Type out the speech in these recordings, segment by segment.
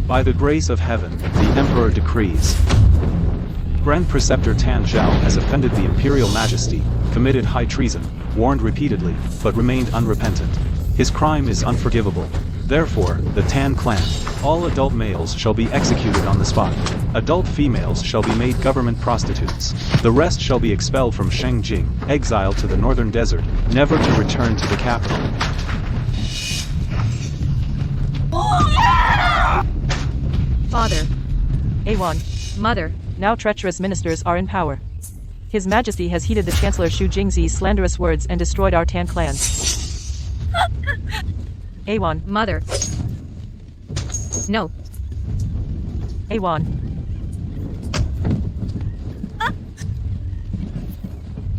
By the grace of heaven, the Emperor decrees. Grand Preceptor Tan Zhao has offended the Imperial Majesty, committed high treason, warned repeatedly, but remained unrepentant. His crime is unforgivable. Therefore, the Tan clan, all adult males shall be executed on the spot. Adult females shall be made government prostitutes. The rest shall be expelled from Shengjing, exiled to the northern desert, never to return to the capital. Father. Weiyuan. Mother. Now treacherous ministers are in power. His Majesty has heeded the Chancellor Xu Jingzi's slanderous words and destroyed our Tan clan. Weiyuan. Mother. No. Weiyuan.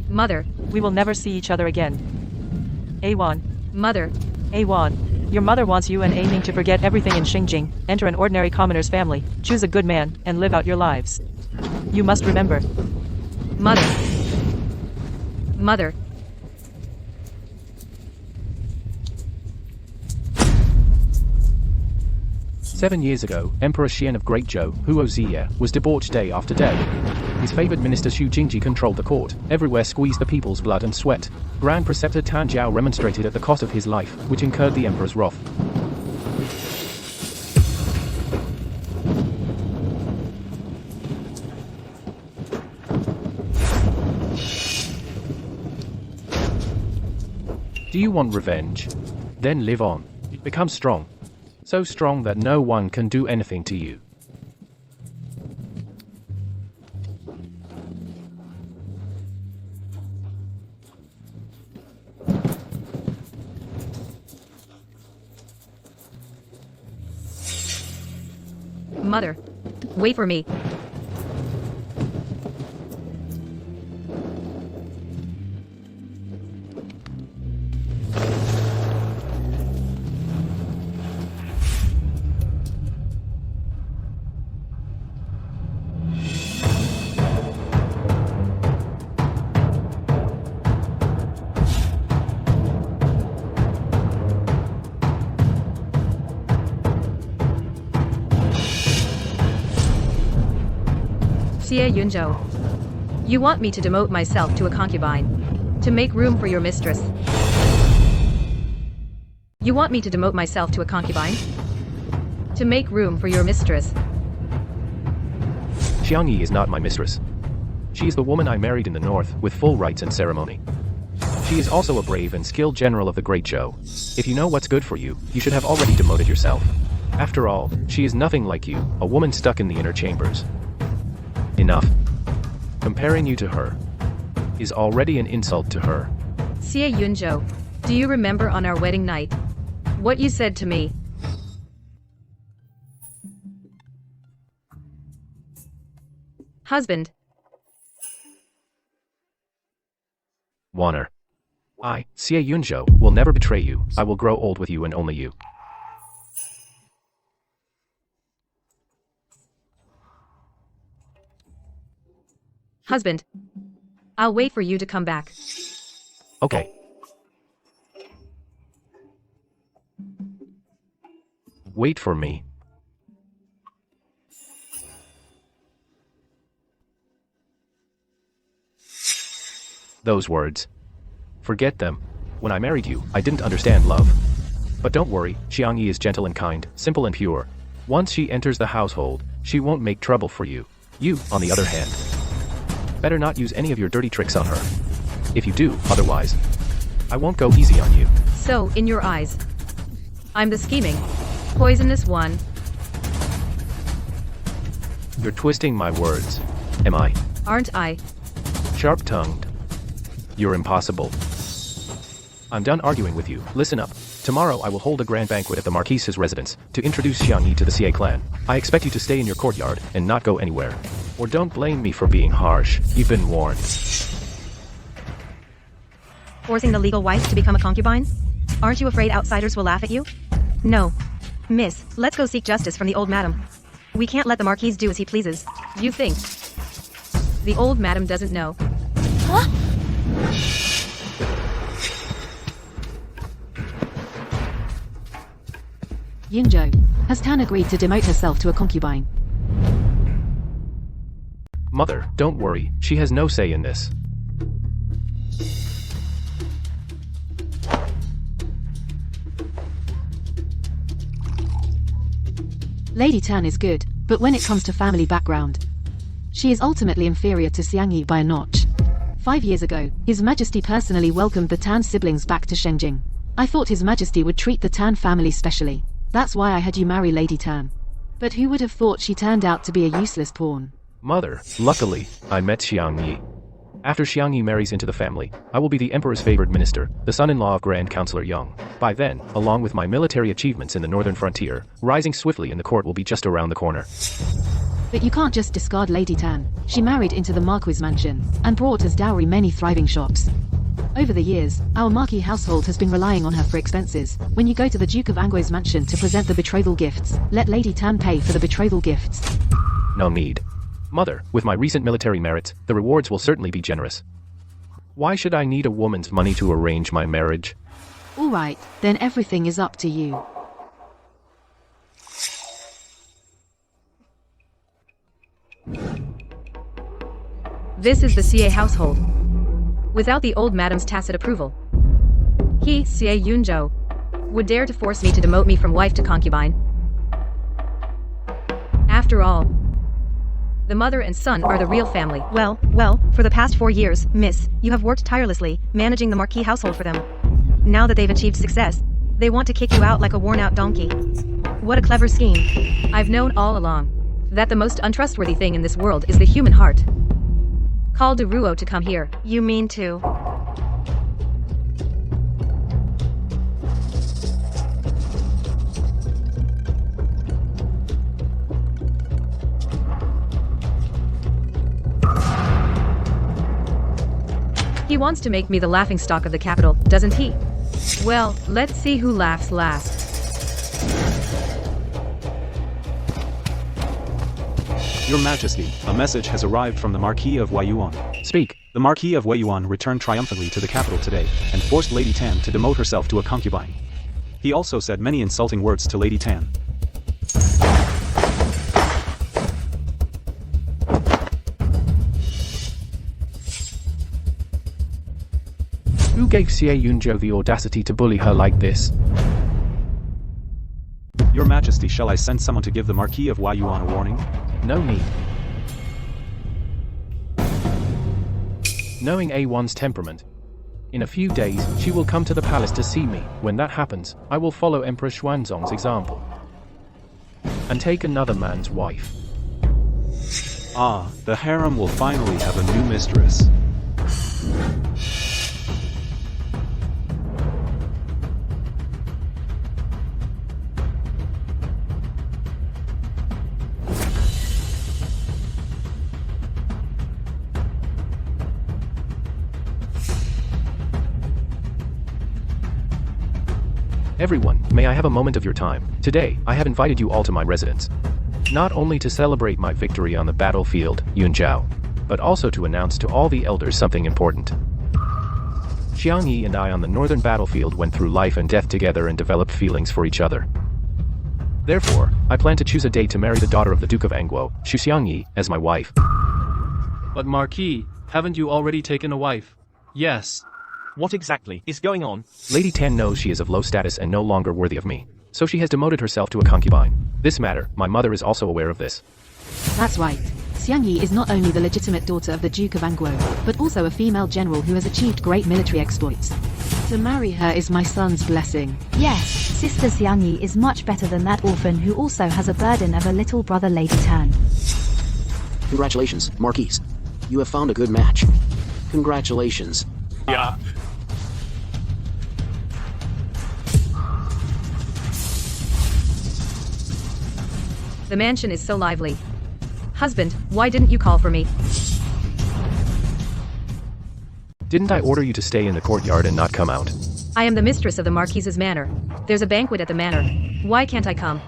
Mother. We will never see each other again. Weiyuan. Mother. Weiyuan. Your mother wants you and Aiming to forget everything in Xingjing, enter an ordinary commoner's family, choose a good man, and live out your lives. You must remember. Mother. Mother. Seven years ago, Emperor Xian of Great Zhou, Huo Ziya, was debauched day after day. His favored minister Xu Jingji controlled the court, everywhere squeezed the people's blood and sweat. Grand Preceptor Tan Zhao remonstrated at the cost of his life, which incurred the emperor's wrath. Do you want revenge? Then live on. Become strong. So strong that no one can do anything to you. Mother. Wait for me. Zhou. You want me to demote myself to a concubine, to make room for your mistress. You want me to demote myself to a concubine, to make room for your mistress. Xiang Yi is not my mistress. She is the woman I married in the north, with full rights and ceremony. She is also a brave and skilled general of the Great Zhou. If you know what's good for you, you should have already demoted yourself. After all, she is nothing like you, a woman stuck in the inner chambers. Enough. Comparing you to her is already an insult to her. Zhou, do you remember on our wedding night what you said to me? Husband. Warner. I, Zhou, will never betray you. I will grow old with you and only you. Husband. I'll wait for you to come back. Okay. Wait for me. Those words. Forget them. When I married you, I didn't understand love. But don't worry, Xiang Yi is gentle and kind, simple and pure. Once she enters the household, she won't make trouble for you. You, on the other hand, better not use any of your dirty tricks on her. If you do, otherwise, I won't go easy on you. So, in your eyes, I'm the scheming, poisonous one. You're twisting my words. Am I? Aren't I? Sharp-tongued. You're impossible. I'm done arguing with you. Listen up. Tomorrow I will hold a grand banquet at the Marquis's residence to introduce Xiang Yi to the Xie clan. I expect you to stay in your courtyard and not go anywhere. Or don't blame me for being harsh. You've been warned. Forcing the legal wife to become a concubine? Aren't you afraid outsiders will laugh at you? No. Miss, let's go seek justice from the old madam. We can't let the Marquis do as he pleases. You think the old madam doesn't know? Huh? Yunzhou, has Tan agreed to demote herself to a concubine? Mother, don't worry, she has no say in this. Lady Tan is good, but when it comes to family background, she is ultimately inferior to Xiang Yi by a notch. 5 years ago, His Majesty personally welcomed the Tan siblings back to Shenjing. I thought His Majesty would treat the Tan family specially. That's why I had you marry Lady Tan. But who would have thought she turned out to be a useless pawn? Mother, luckily, I met Xiang Yi. After Xiang Yi marries into the family, I will be the Emperor's favored minister, the son-in-law of Grand Counselor Yang. By then, along with my military achievements in the northern frontier, rising swiftly in the court will be just around the corner. But you can't just discard Lady Tan. She married into the Marquis mansion, and brought as dowry many thriving shops. Over the years, our Marquis household has been relying on her for expenses. When you go to the Duke of Anguo's mansion to present the betrothal gifts, let Lady Tan pay for the betrothal gifts. No need. Mother, with my recent military merits, the rewards will certainly be generous. Why should I need a woman's money to arrange my marriage? Alright, then everything is up to you. This is the CA household. Without the old madam's tacit approval, he, CA Yunzhou, would dare to force me to demote me from wife to concubine. After all, the mother and son are the real family. Well, for the past 4 years, Miss, you have worked tirelessly, managing the Marquis household for them. Now that they've achieved success, they want to kick you out like a worn-out donkey. What a clever scheme. I've known all along that the most untrustworthy thing in this world is the human heart. Call De Ruo to come here. You mean to? He wants to make me the laughingstock of the capital, doesn't he? Well, let's see who laughs last. Your Majesty, a message has arrived from the Marquis of Weiyuan. Speak. The Marquis of Weiyuan returned triumphantly to the capital today, and forced Lady Tan to demote herself to a concubine. He also said many insulting words to Lady Tan. Who gave Xie Yunzhou the audacity to bully her like this? Your Majesty, shall I send someone to give the Marquis of Weiyuan a warning? No need. Knowing A1's temperament, in a few days, she will come to the palace to see me. When that happens, I will follow Emperor Xuanzong's example and take another man's wife. Ah, the harem will finally have a new mistress. Everyone, may I have a moment of your time? Today, I have invited you all to my residence. Not only to celebrate my victory on the battlefield, Yunzhou, but also to announce to all the elders something important. Xiang Yi and I on the northern battlefield went through life and death together and developed feelings for each other. Therefore, I plan to choose a date to marry the daughter of the Duke of Anguo, Xu Xiang Yi, as my wife. But Marquis, haven't you already taken a wife? Yes. What exactly is going on? Lady Tan knows she is of low status and no longer worthy of me, so she has demoted herself to a concubine. This matter, my mother is also aware of this. That's right. Xiang Yi is not only the legitimate daughter of the Duke of Anguo, but also a female general who has achieved great military exploits. To marry her is my son's blessing. Yes, Sister Xiang Yi is much better than that orphan who also has a burden of a little brother Lady Tan. Congratulations, Marquis. You have found a good match. Congratulations. Yeah. The mansion is so lively. Husband, why didn't you call for me? Didn't I order you to stay in the courtyard and not come out? I am the mistress of the Marquis's manor. There's a banquet at the manor. Why can't I come?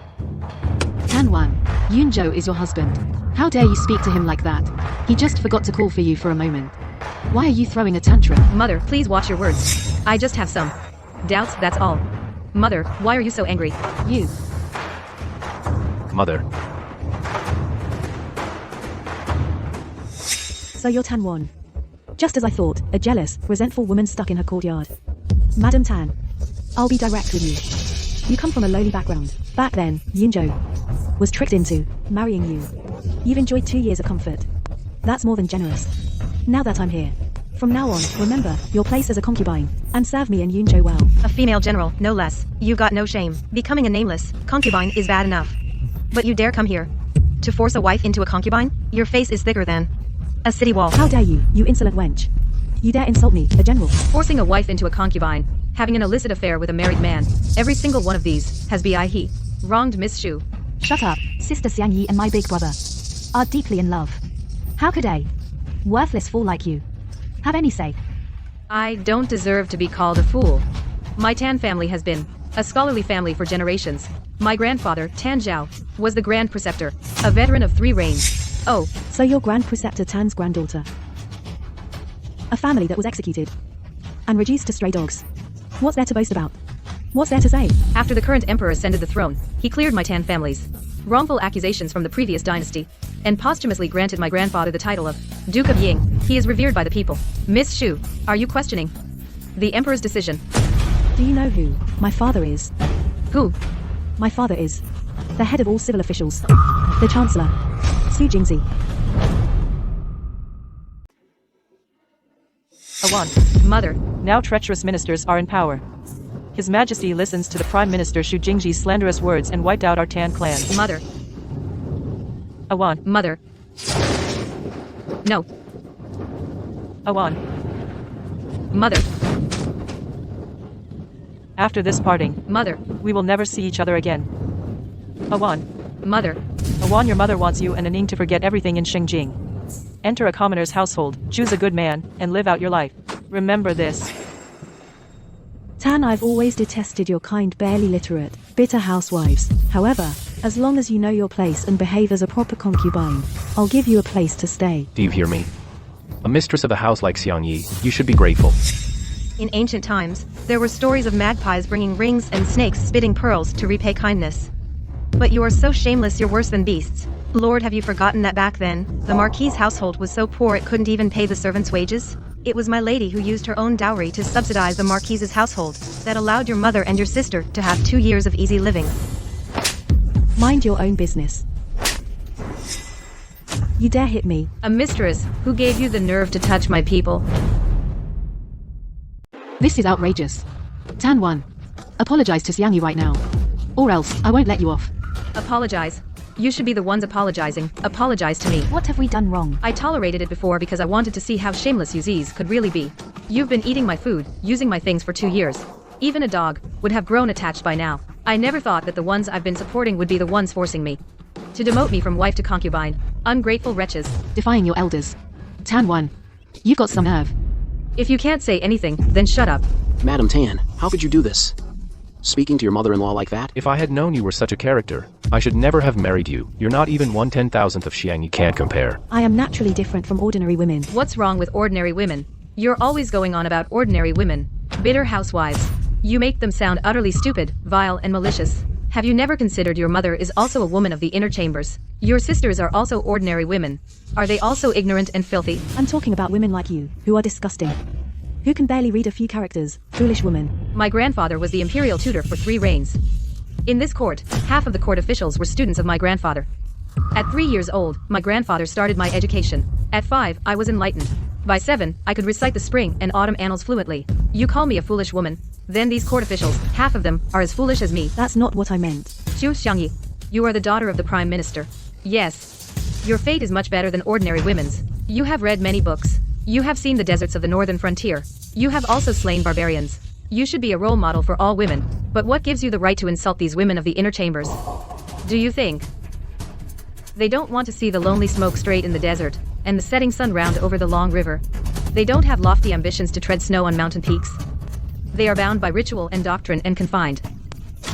Tan Wan, Yunzhou is your husband. How dare you speak to him like that? He just forgot to call for you for a moment. Why are you throwing a tantrum? Mother, please watch your words. I just have some doubts, that's all. Mother, why are you so angry? You. mother. So you're Tan Wan. Just as I thought, a jealous, resentful woman stuck in her courtyard. Madam Tan, I'll be direct with you. You come from a lowly background. Back then, Zhou was tricked into marrying you. You've enjoyed 2 years of comfort. That's more than generous. Now that I'm here, from now on, remember your place as a concubine, and serve me and Zhou well. A female general, no less. You've got no shame. Becoming a nameless concubine is bad enough. But you dare come here to force a wife into a concubine? Your face is thicker than a city wall. How dare you, you insolent wench. You dare insult me, a general. Forcing a wife into a concubine, having an illicit affair with a married man, every single one of these has he wronged Miss Zhou. Shut up, Sister Zhang Yi and my big brother are deeply in love. How could a worthless fool like you have any say? I don't deserve to be called a fool. My Tan family has been a scholarly family for generations. My grandfather, Tan Zhao, was the Grand Preceptor, a veteran of 3 reigns. Oh, so you're Grand Preceptor Tan's granddaughter. A family that was executed and reduced to stray dogs. What's there to boast about? What's there to say? After the current emperor ascended the throne, he cleared my Tan family's wrongful accusations from the previous dynasty, and posthumously granted my grandfather the title of Duke of Ying. He is revered by the people. Miss Zhou, are you questioning the emperor's decision? Do you know who my father is? Who? My father is the head of all civil officials, the Chancellor, Su Jingzi. Awan. Mother. Now treacherous ministers are in power. His Majesty listens to the Prime Minister Shu Jingji's slanderous words and wiped out our Tan clans. Mother. Awan. Mother. No. Awan. Mother. After this parting, Mother. we will never see each other again. Awan. Mother. Awan, your mother wants you and Aning to forget everything in Xingjing. Enter a commoner's household, choose a good man, and live out your life. Remember this. Tan, I've always detested your kind, barely literate, bitter housewives. However, as long as you know your place and behave as a proper concubine, I'll give you a place to stay. Do you hear me? A mistress of a house like Xiang Yi, you should be grateful. In ancient times, there were stories of magpies bringing rings and snakes spitting pearls to repay kindness. But you are so shameless you're worse than beasts. Lord, have you forgotten that back then, the Marquis' household was so poor it couldn't even pay the servants' wages? It was my lady who used her own dowry to subsidize the Marquis' household that allowed your mother and your sister to have 2 years of easy living. Mind your own business. You dare hit me? A mistress who gave you the nerve to touch my people. This is outrageous. Tan Wan, apologize to Xiang Yi right now, or else I won't let you off. Apologize. You should be the ones apologizing. Apologize to me. What have we done wrong? I tolerated it before because I wanted to see how shameless you Z's could really be. You've been eating my food, using my things for 2 years. Even a dog would have grown attached by now. I never thought that the ones I've been supporting would be the ones forcing me to demote me from wife to concubine. Ungrateful wretches. Defying your elders. Tan Wan, you've got some nerve. If you can't say anything, then shut up. Madam Tan, how could you do this? Speaking to your mother-in-law like that? If I had known you were such a character, I should never have married you. You're not even 1/10,000th of Xiang. You can't compare. I am naturally different from ordinary women. What's wrong with ordinary women? You're always going on about ordinary women. Bitter housewives. You make them sound utterly stupid, vile, and malicious. Have you never considered your mother is also a woman of the inner chambers? Your sisters are also ordinary women. Are they also ignorant and filthy? I'm talking about women like you, who are disgusting. Who can barely read a few characters, foolish woman. My grandfather was the Imperial tutor for 3 reigns. In this court, half of the court officials were students of my grandfather. At 3 years old, my grandfather started my education. At 5, I was enlightened. By 7, I could recite the spring and autumn annals fluently. You call me a foolish woman? Then these court officials, half of them, are as foolish as me. That's not what I meant. Zhu Xiangyi, you are the daughter of the Prime Minister. Yes. Your fate is much better than ordinary women's. You have read many books. You have seen the deserts of the northern frontier. You have also slain barbarians. You should be a role model for all women. But what gives you the right to insult these women of the inner chambers? Do you think they don't want to see the lonely smoke straight in the desert, and the setting sun round over the long river? They don't have lofty ambitions to tread snow on mountain peaks. They are bound by ritual and doctrine and confined.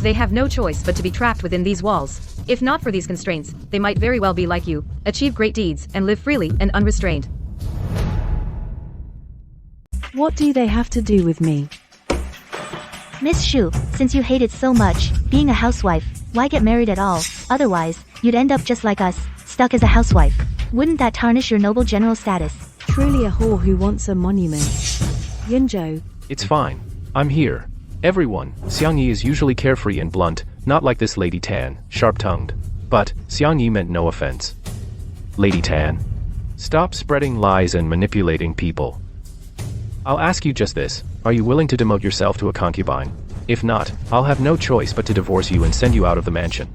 They have no choice but to be trapped within these walls. If not for these constraints, they might very well be like you, achieve great deeds, and live freely and unrestrained. What do they have to do with me? Miss Zhu, since you hate it so much, being a housewife, why get married at all? Otherwise, You'd end up just like us, stuck as a housewife. Wouldn't that tarnish your noble general status? Truly a whore who wants a monument. Zhou. It's fine. I'm here. Everyone, Xiang Yi is usually carefree and blunt, not like this Lady Tan, sharp-tongued. But, Xiang Yi meant no offense. Lady Tan, stop spreading lies and manipulating people. I'll ask you just this, are you willing to demote yourself to a concubine? If not, I'll have no choice but to divorce you and send you out of the mansion.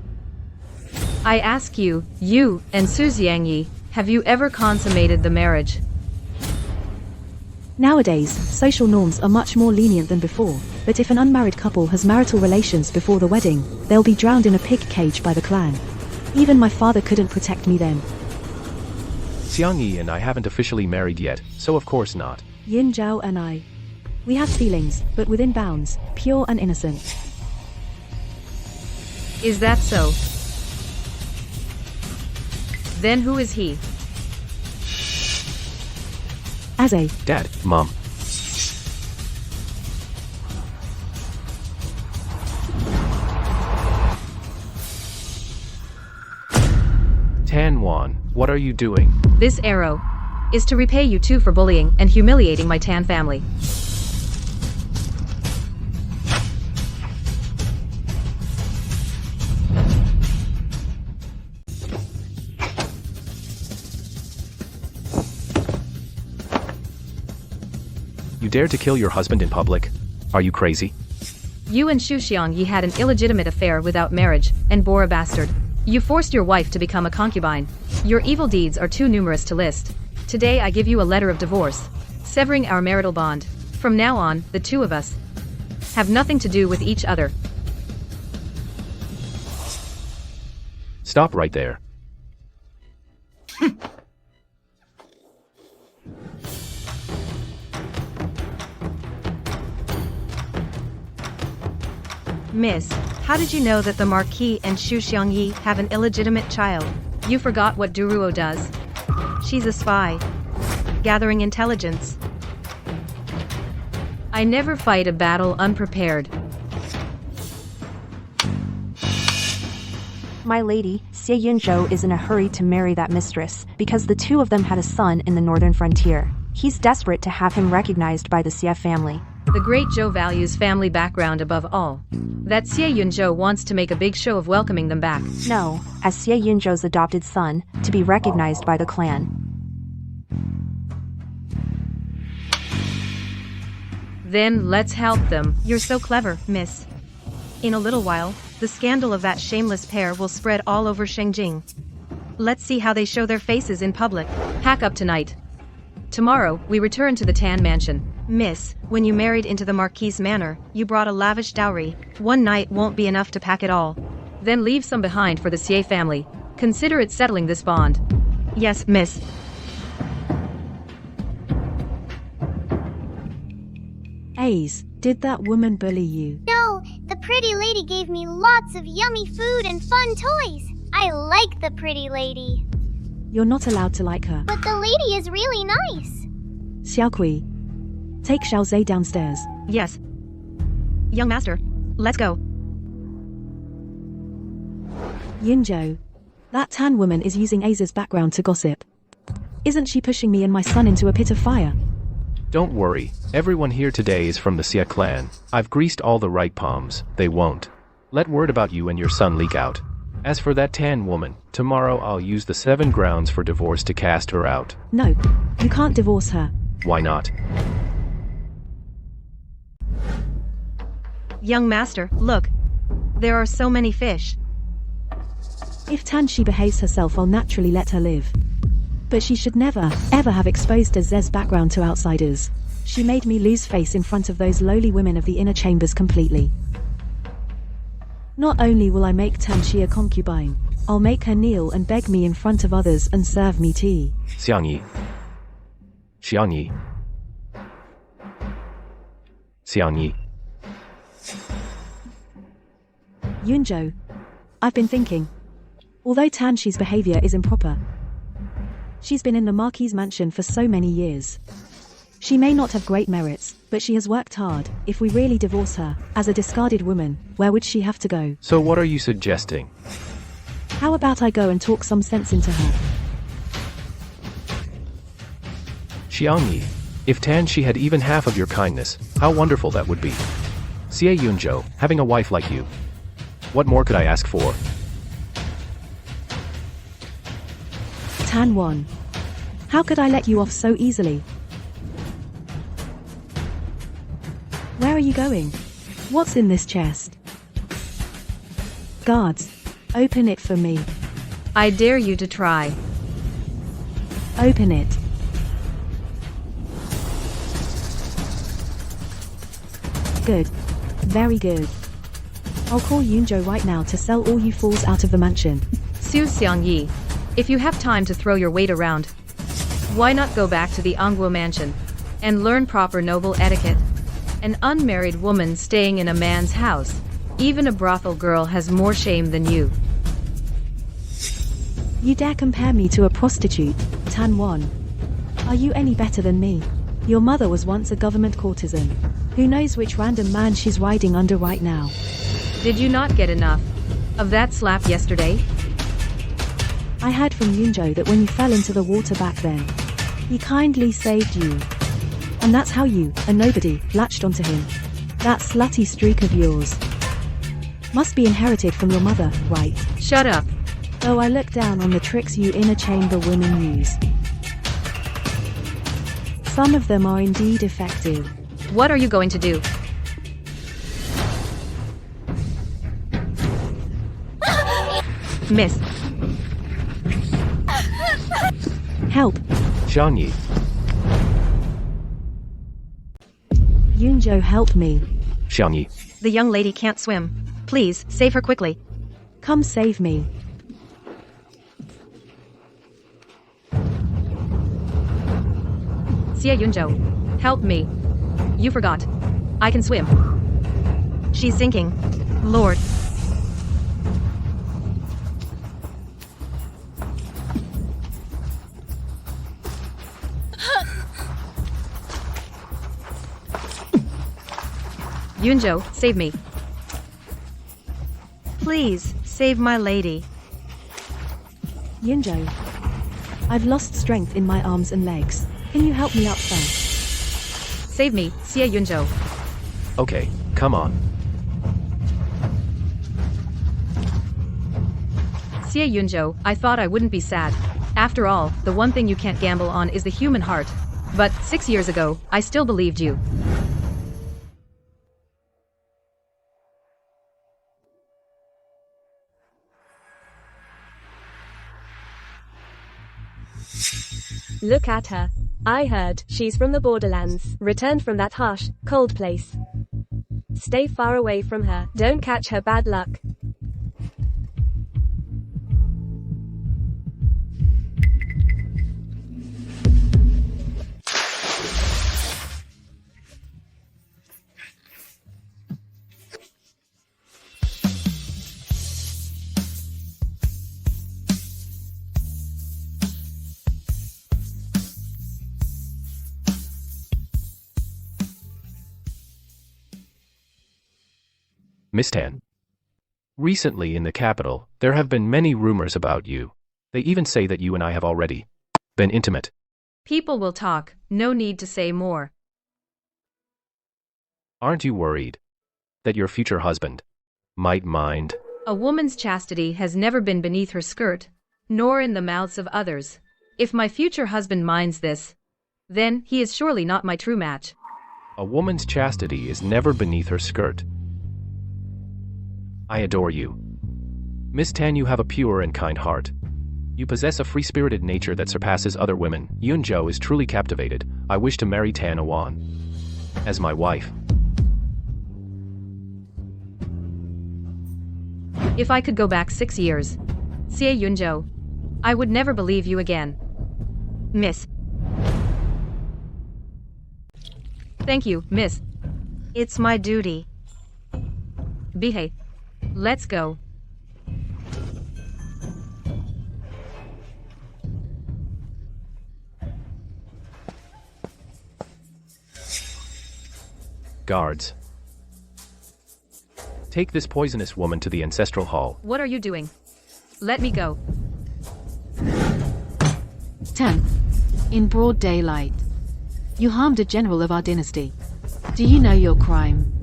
I ask you, you and Su Xiangyi, have you ever consummated the marriage? Nowadays, social norms are much more lenient than before, but if an unmarried couple has marital relations before the wedding, they'll be drowned in a pig cage by the clan. Even my father couldn't protect me then. Xiang Yi and I haven't officially married yet, so of course not. Zhou and I. We have feelings, but within bounds, pure and innocent. Is that so? Then who is he? As a Dad, Mom. Tan Wan, what are you doing? This arrow is to repay you two for bullying and humiliating my Tan family. You dare to kill your husband in public? Are you crazy? You and Xu Xiangyi had an illegitimate affair without marriage, and bore a bastard. You forced your wife to become a concubine. Your evil deeds are too numerous to list. Today I give you a letter of divorce, severing our marital bond. From now on, the two of us have nothing to do with each other. Stop right there. Miss, how did you know that the Marquis and Xu Xiangyi have an illegitimate child? You forgot what Duruo does. She's a spy. Gathering intelligence. I never fight a battle unprepared. My lady, Zhou is in a hurry to marry that mistress, because the two of them had a son in the northern frontier. He's desperate to have him recognized by the Xie family. The great Zhou values family background above all. That Zhou wants to make a big show of welcoming them back. No, as Zhou's adopted son, to be recognized by the clan. Then let's help them. You're so clever, miss. In a little while, the scandal of that shameless pair will spread all over Shengjing. Let's see how they show their faces in public. Pack up tonight. Tomorrow, we return to the Tan Mansion. Miss, when you married into the Marquis' manor, you brought a lavish dowry. One night won't be enough to pack it all. Then leave some behind for the Xie family. Consider it settling this bond. Yes, miss. Ace, did that woman bully you? No, the pretty lady gave me lots of yummy food and fun toys. I like the pretty lady. You're not allowed to like her. But the lady is really nice. Xiaokui, take Xiaozhe downstairs. Yes. Young master, let's go. Zhou, that Tan woman is using Ace's background to gossip. Isn't she pushing me and my son into a pit of fire? Don't worry, everyone here today is from the Xie clan. I've greased all the right palms, they won't. Let word about you and your son leak out. As for that Tan woman, tomorrow I'll use the 7 grounds for divorce to cast her out. No, you can't divorce her. Why not? Young master, look. There are so many fish. If Tanshi behaves herself, I'll naturally let her live. But she should never, ever have exposed Ze's background to outsiders. She made me lose face in front of those lowly women of the inner chambers completely. Not only will I make Tanshi a concubine, I'll make her kneel and beg me in front of others and serve me tea. Xiangyi. Xiangyi. Xiangyi. Zhou, I've been thinking. Although Tanshi's behavior is improper, she's been in the Marquis' mansion for so many years. She may not have great merits, but she has worked hard. If we really divorce her, as a discarded woman, where would she have to go? So what are you suggesting? How about I go and talk some sense into her? Xiangyi, if Tan she had even half of your kindness, how wonderful that would be. Xie Yunzhou, having a wife like you. What more could I ask for? Tan Wan. How could I let you off so easily? Where are you going? What's in this chest? Guards, open it for me. I dare you to try. Open it. Good. Very good. I'll call Yunzhou right now to sell all you fools out of the mansion. Su Xiangyi, if you have time to throw your weight around, why not go back to the Angguo mansion and learn proper noble etiquette? An unmarried woman staying in a man's house, even a brothel girl, has more shame than you. You dare compare me to a prostitute, Tan Wan? Are you any better than me? Your mother was once a government courtesan. Who knows which random man she's riding under right now? Did you not get enough of that slap yesterday? I heard from Yunzhou that when you fell into the water back then, he kindly saved you. And that's how you, a nobody, latched onto him. That slutty streak of yours must be inherited from your mother, right? Shut up. Oh, I look down on the tricks you inner chamber women use. Some of them are indeed effective. What are you going to do? Miss. Help. Xiangyi. Yunzhou, help me. Xiangyi. The young lady can't swim. Please, save her quickly. Come save me. Xie Yunzhou, help me. You forgot. I can swim. She's sinking. Lord. Yunzhou, save me. Please, save my lady. Yunzhou, I've lost strength in my arms and legs. Can you help me up first? Save me, Xie Yunzhou. Okay, come on. Xie Yunzhou, I thought I wouldn't be sad. After all, the one thing you can't gamble on is the human heart. But 6 years ago, I still believed you. Look at her. I heard she's from the borderlands, returned from that harsh, cold place. Stay far away from her. Don't catch her bad luck. Miss Tan. Recently in the capital, there have been many rumors about you. They even say that you and I have already been intimate. People will talk, no need to say more. Aren't you worried that your future husband might mind? A woman's chastity has never been beneath her skirt, nor in the mouths of others. If my future husband minds this, then he is surely not my true match. A woman's chastity is never beneath her skirt. I adore you. Miss Tan, you have a pure and kind heart. You possess a free-spirited nature that surpasses other women. Yunzhou is truly captivated. I wish to marry Tan Wan as my wife. If I could go back 6 years, Xie Yunzhou, I would never believe you again. Miss. Thank you, miss. It's my duty. Behave. Let's go. Guards. Take this poisonous woman to the ancestral hall. What are you doing? Let me go. Tan. In broad daylight. You harmed a general of our dynasty. Do you know your crime?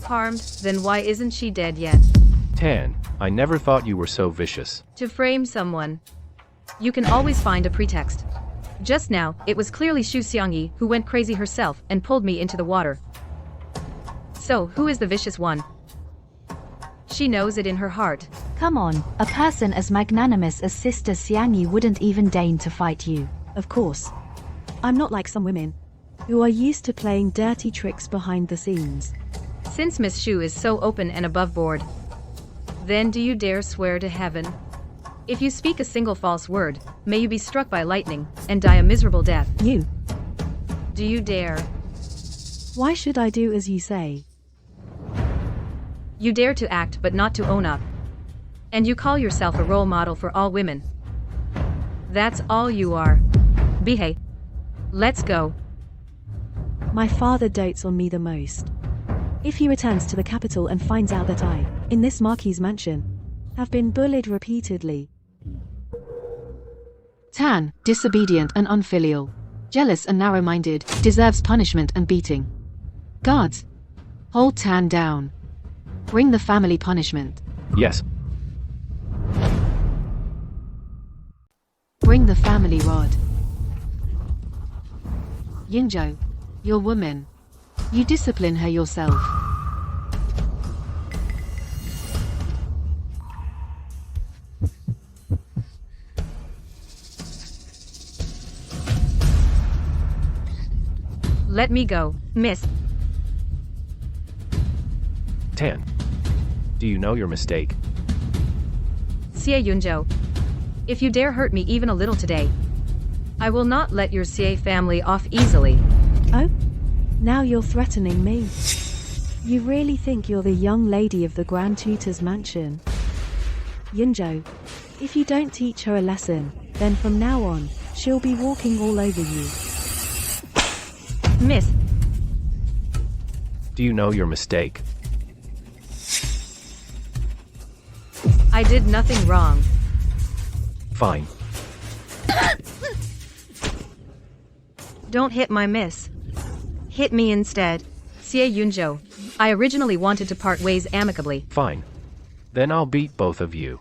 Harmed? Then why isn't she dead yet? Tan, I never thought you were so vicious. To frame someone, you can always find a pretext. Just now, it was clearly Xu Xiangyi who went crazy herself and pulled me into the water. So, who is the vicious one? She knows it in her heart. Come on, a person as magnanimous as Sister Xiangyi wouldn't even deign to fight you. Of course. I'm not like some women who are used to playing dirty tricks behind the scenes. Since Miss Xu is so open and above board, then do you dare swear to heaven? If you speak a single false word, may you be struck by lightning and die a miserable death. You? Do you dare? Why should I do as you say? You dare to act but not to own up. And you call yourself a role model for all women. That's all you are. Behave. Let's go. My father dotes on me the most. If he returns to the capital and finds out that I, in this Marquis' mansion, have been bullied repeatedly. Tan, disobedient and unfilial, jealous and narrow-minded, deserves punishment and beating. Guards, hold Tan down. Bring the family punishment. Yes. Bring the family rod. Yingzhou, your woman. You discipline her yourself. Let me go, miss. Tan, do you know your mistake? Xie Yunzhou, if you dare hurt me even a little today, I will not let your Xie family off easily. Oh? Now you're threatening me. You really think you're the young lady of the Grand Tutor's mansion? Yunzhou, if you don't teach her a lesson, then from now on, she'll be walking all over you. Miss. Do you know your mistake? I did nothing wrong. Fine. Don't hit my miss. Hit me instead. Xie Yunzhou, I originally wanted to part ways amicably. Fine. Then I'll beat both of you.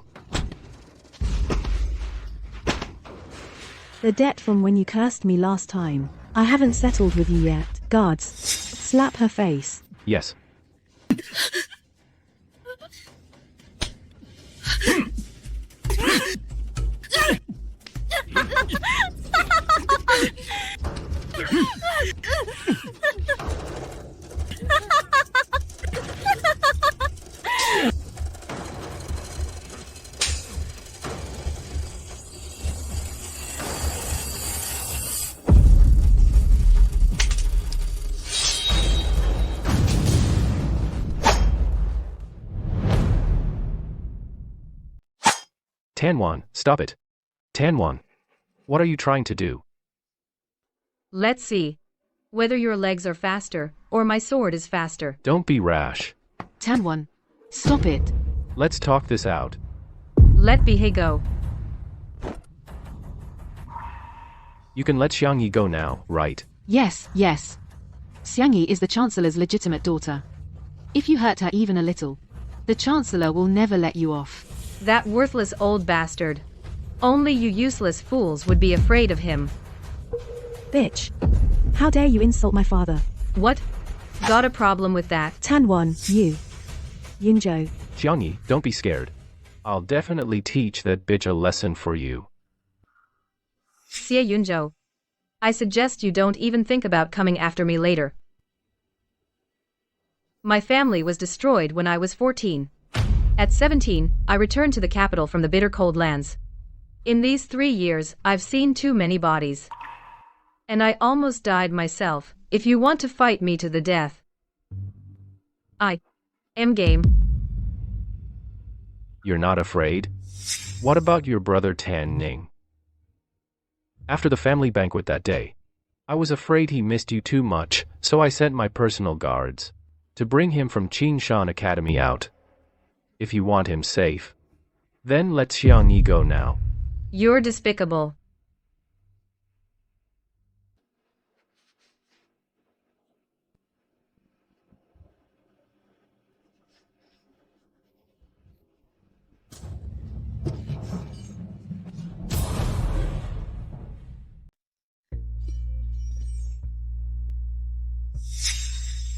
The debt from when you cursed me last time. I haven't settled with you yet. Guards, slap her face. Yes. Tan Wan, stop it. Tan Wan, what are you trying to do? Let's see. Whether your legs are faster, or my sword is faster. Don't be rash. Tan Wan, stop it. Let's talk this out. Let Bihei go. You can let Xiangyi go now, right? Yes, yes. Xiangyi is the Chancellor's legitimate daughter. If you hurt her even a little, the Chancellor will never let you off. That worthless old bastard. Only you useless fools would be afraid of him. Bitch. How dare you insult my father? What? Got a problem with that? Tan Wan, you. Yunzhou. Xiangyi, don't be scared. I'll definitely teach that bitch a lesson for you. Xie Yunzhou, I suggest you don't even think about coming after me later. My family was destroyed when I was 14. At 17, I returned to the capital from the bitter cold lands. In these 3 years, I've seen too many bodies. And I almost died myself. If you want to fight me to the death, I am game. You're not afraid? What about your brother Tan Ning? After the family banquet that day, I was afraid he missed you too much, so I sent my personal guards to bring him from Qingshan Academy out. If you want him safe, then let Xiangyi go now. You're despicable.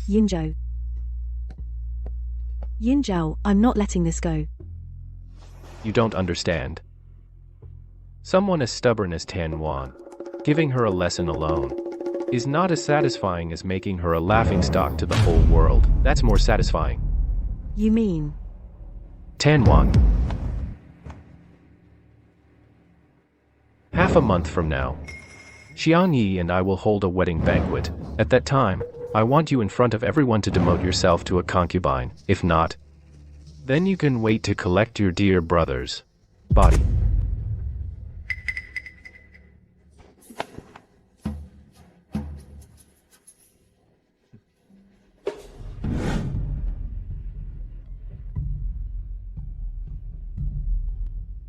Yunzhou. Yunzhou, I'm not letting this go. You don't understand. Someone as stubborn as Tan Wan, giving her a lesson alone, is not as satisfying as making her a laughingstock to the whole world. That's more satisfying. You mean? Tan Wan. Half a month from now, Xiangyi and I will hold a wedding banquet. At that time, I want you in front of everyone to demote yourself to a concubine. If not, then you can wait to collect your dear brother's body.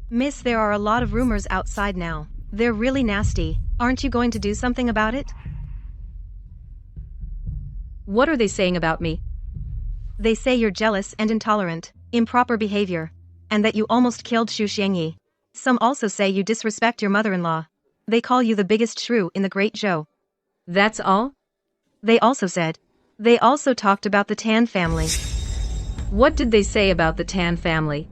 Miss, there are a lot of rumors outside now. They're really nasty. Aren't you going to do something about it? What are they saying about me? They say you're jealous and intolerant, improper behavior, and that you almost killed Xu Xiangyi. Some also say you disrespect your mother-in-law. They call you the biggest shrew in the Great Zhou. That's all? They also talked about the Tan family. What did they say about the Tan family?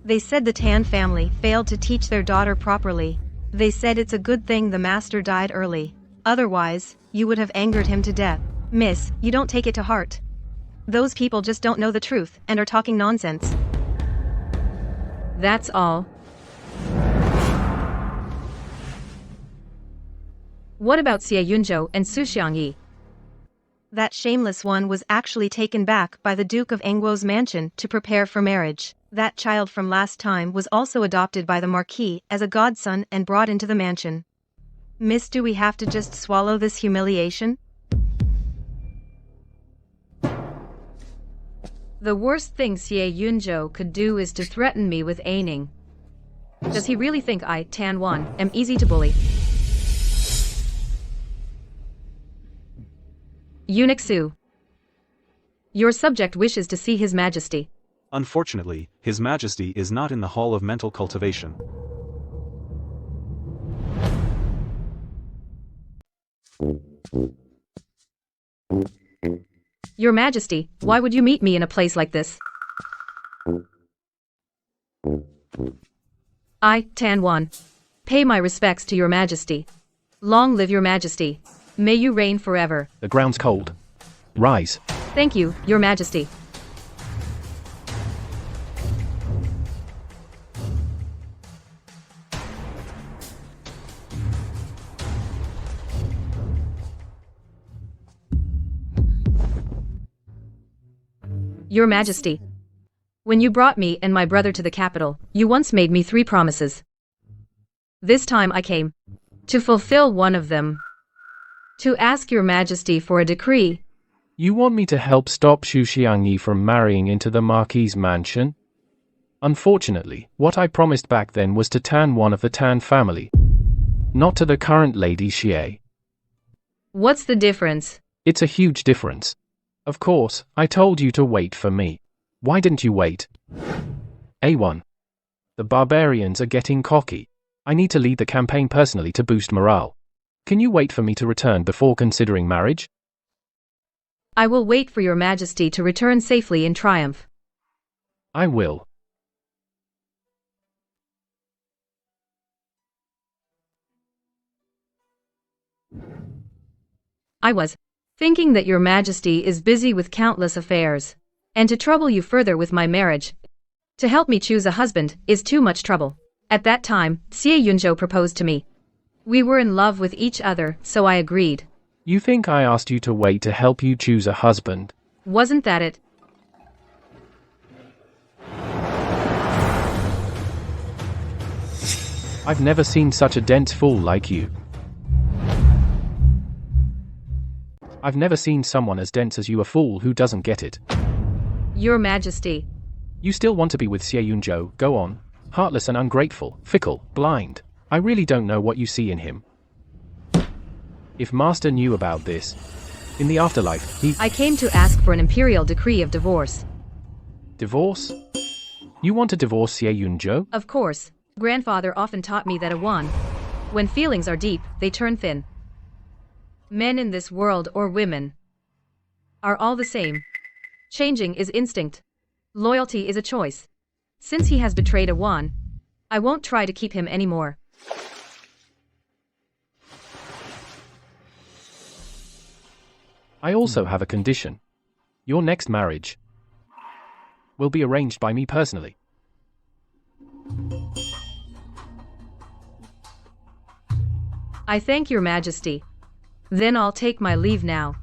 They said the Tan family failed to teach their daughter properly. They said it's a good thing the master died early. Otherwise, you would have angered him to death. Miss, you don't take it to heart. Those people just don't know the truth and are talking nonsense. That's all. What about Xie Yunzhou and Su Xiangyi? That shameless one was actually taken back by the Duke of Angguo's mansion to prepare for marriage. That child from last time was also adopted by the Marquis as a godson and brought into the mansion. Miss, do we have to just swallow this humiliation? The worst thing Xie Yunzhou could do is to threaten me with aning. Does he really think I, Tan Wan, am easy to bully? Eunuch Su. Your subject wishes to see His Majesty. Unfortunately, His Majesty is not in the Hall of Mental Cultivation. Your Majesty, why would you meet me in a place like this? I, Tan Wan, pay my respects to Your Majesty. Long live Your Majesty. May you reign forever. The ground's cold. Rise. Thank you, Your Majesty. Your Majesty. When you brought me and my brother to the capital, you once made me 3 promises. This time I came to fulfill one of them. To ask Your Majesty for a decree. You want me to help stop Xu Xiangyi from marrying into the Marquis' mansion? Unfortunately, what I promised back then was to Tan Wan of the Tan family, not to the current Lady Xie. What's the difference? It's a huge difference. Of course, I told you to wait for me. Why didn't you wait? A1. The barbarians are getting cocky. I need to lead the campaign personally to boost morale. Can you wait for me to return before considering marriage? I will wait for Your Majesty to return safely in triumph. I will. I was thinking that Your Majesty is busy with countless affairs, and to trouble you further with my marriage, to help me choose a husband, is too much trouble. At that time, Xie Yunzhou proposed to me. We were in love with each other, so I agreed. You think I asked you to wait to help you choose a husband? Wasn't that it? I've never seen such a dense fool like you. I've never seen someone as dense as you, a fool who doesn't get it. Your Majesty. You still want to be with Xie Yunzhou, go on. Heartless and ungrateful, fickle, blind. I really don't know what you see in him. If Master knew about this, in the afterlife, I came to ask for an imperial decree of divorce. Divorce? You want to divorce Xie Yunzhou? Of course. Grandfather often taught me that when feelings are deep, they turn thin. Men in this world, or women, are all the same. Changing is instinct. Loyalty is a choice. Since he has betrayed Wan, I won't try to keep him anymore. I also have a condition. Your next marriage will be arranged by me personally. I thank your majesty. Then I'll take my leave now.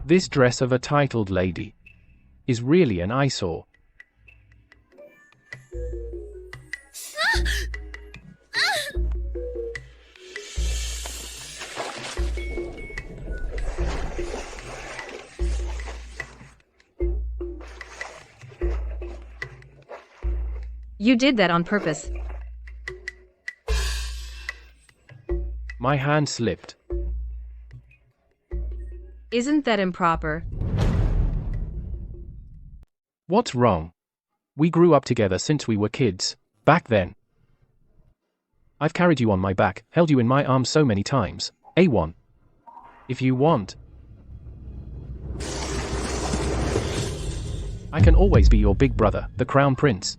This dress of a titled lady is really an eyesore. You did that on purpose. My hand slipped. Isn't that improper? What's wrong? We grew up together since we were kids, back then. I've carried you on my back, held you in my arms so many times. A1. If you want, I can always be your big brother, the Crown Prince.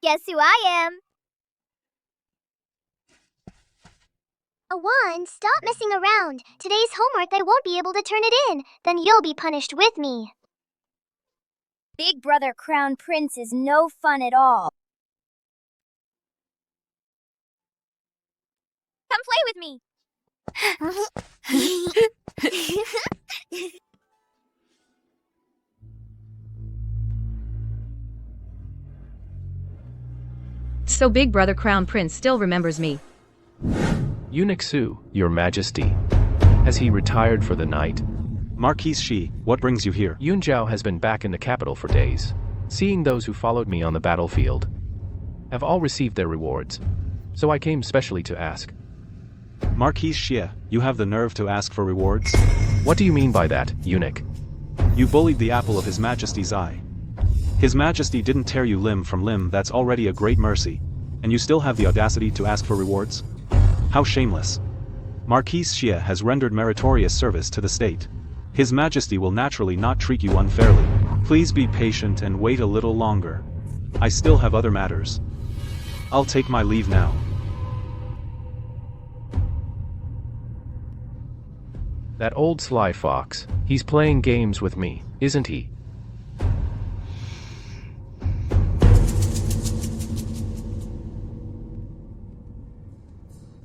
Guess who I am? Awan, stop messing around. Today's homework I won't be able to turn it in. Then you'll be punished with me. Big brother Crown Prince is no fun at all. Come play with me. So Big Brother Crown Prince still remembers me. Eunuch Su, your majesty. Has he retired for the night? Marquis Shi, what brings you here? Yunzhou has been back in the capital for days. Seeing those who followed me on the battlefield have all received their rewards. So I came specially to ask. Marquis Xie, you have the nerve to ask for rewards? What do you mean by that, eunuch? You bullied the apple of His Majesty's eye. His Majesty didn't tear you limb from limb, that's already a great mercy. And you still have the audacity to ask for rewards? How shameless. Marquis Xie has rendered meritorious service to the state. His Majesty will naturally not treat you unfairly. Please be patient and wait a little longer. I still have other matters. I'll take my leave now. That old sly fox, he's playing games with me, isn't he?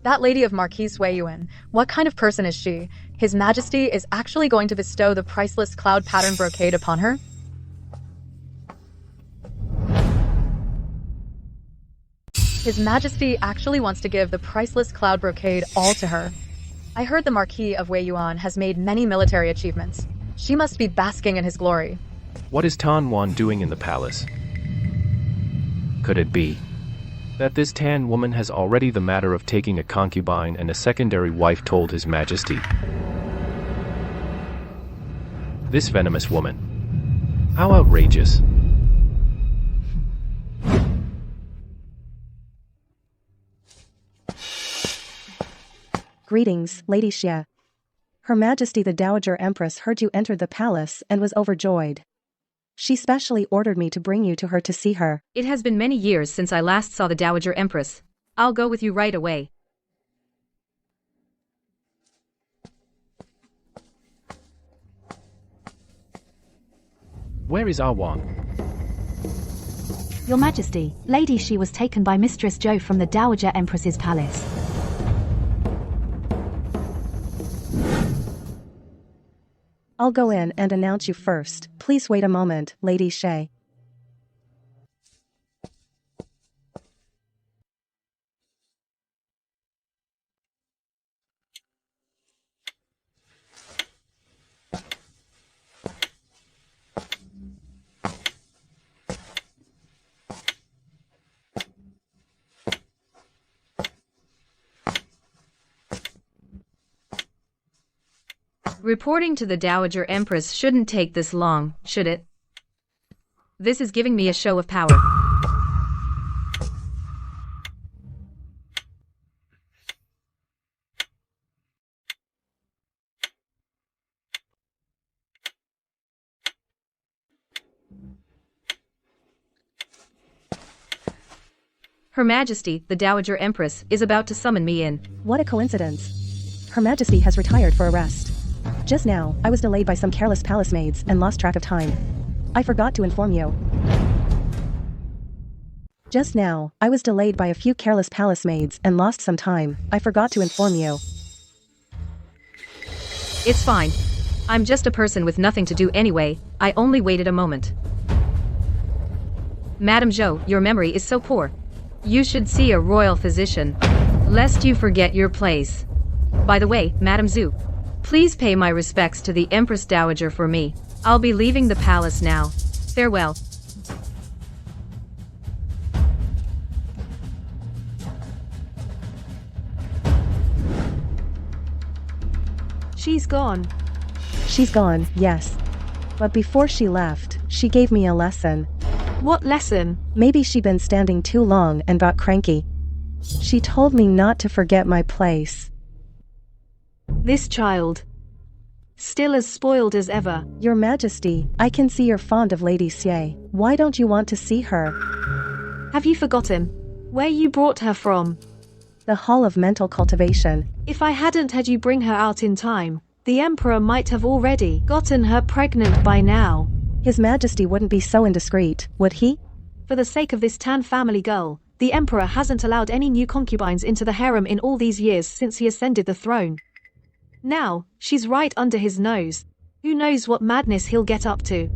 That lady of Marquis Weiyuan, what kind of person is she? His Majesty is actually going to bestow the priceless cloud pattern brocade upon her? His Majesty actually wants to give the priceless cloud brocade all to her. I heard the Marquis of Weiyuan has made many military achievements. She must be basking in his glory. What is Tan Wan doing in the palace? Could it be that this Tan woman has already the matter of taking a concubine and a secondary wife told His Majesty? This venomous woman. How outrageous. Greetings, Lady Xie. Her Majesty the Dowager Empress heard you entered the palace and was overjoyed. She specially ordered me to bring you to her to see her. It has been many years since I last saw the Dowager Empress. I'll go with you right away. Where is Awan? Your Majesty, Lady Shi was taken by Mistress Zhou from the Dowager Empress's palace. I'll go in and announce you first. Please wait a moment, Lady Shi. Reporting to the Dowager Empress shouldn't take this long, should it? This is giving me a show of power. Her Majesty, the Dowager Empress, is about to summon me in. What a coincidence. Her Majesty has retired for a rest. Just now, I was delayed by some careless palace maids and lost track of time. I forgot to inform you. Just now, I was delayed by a few careless palace maids and lost some time. I forgot to inform you. It's fine. I'm just a person with nothing to do anyway. I only waited a moment. Madame Zhou, your memory is so poor. You should see a royal physician, lest you forget your place. By the way, Madame Zhou, please pay my respects to the Empress Dowager for me. I'll be leaving the palace now. Farewell. She's gone. She's gone, yes. But before she left, she gave me a lesson. What lesson? Maybe she'd been standing too long and got cranky. She told me not to forget my place. This child. Still as spoiled as ever. Your Majesty, I can see you're fond of Lady Xie. Why don't you want to see her? Have you forgotten where you brought her from? The Hall of Mental Cultivation. If I hadn't had you bring her out in time, the Emperor might have already gotten her pregnant by now. His Majesty wouldn't be so indiscreet, would he? For the sake of this Tan family girl, the Emperor hasn't allowed any new concubines into the harem in all these years since he ascended the throne. Now, she's right under his nose. Who knows what madness he'll get up to?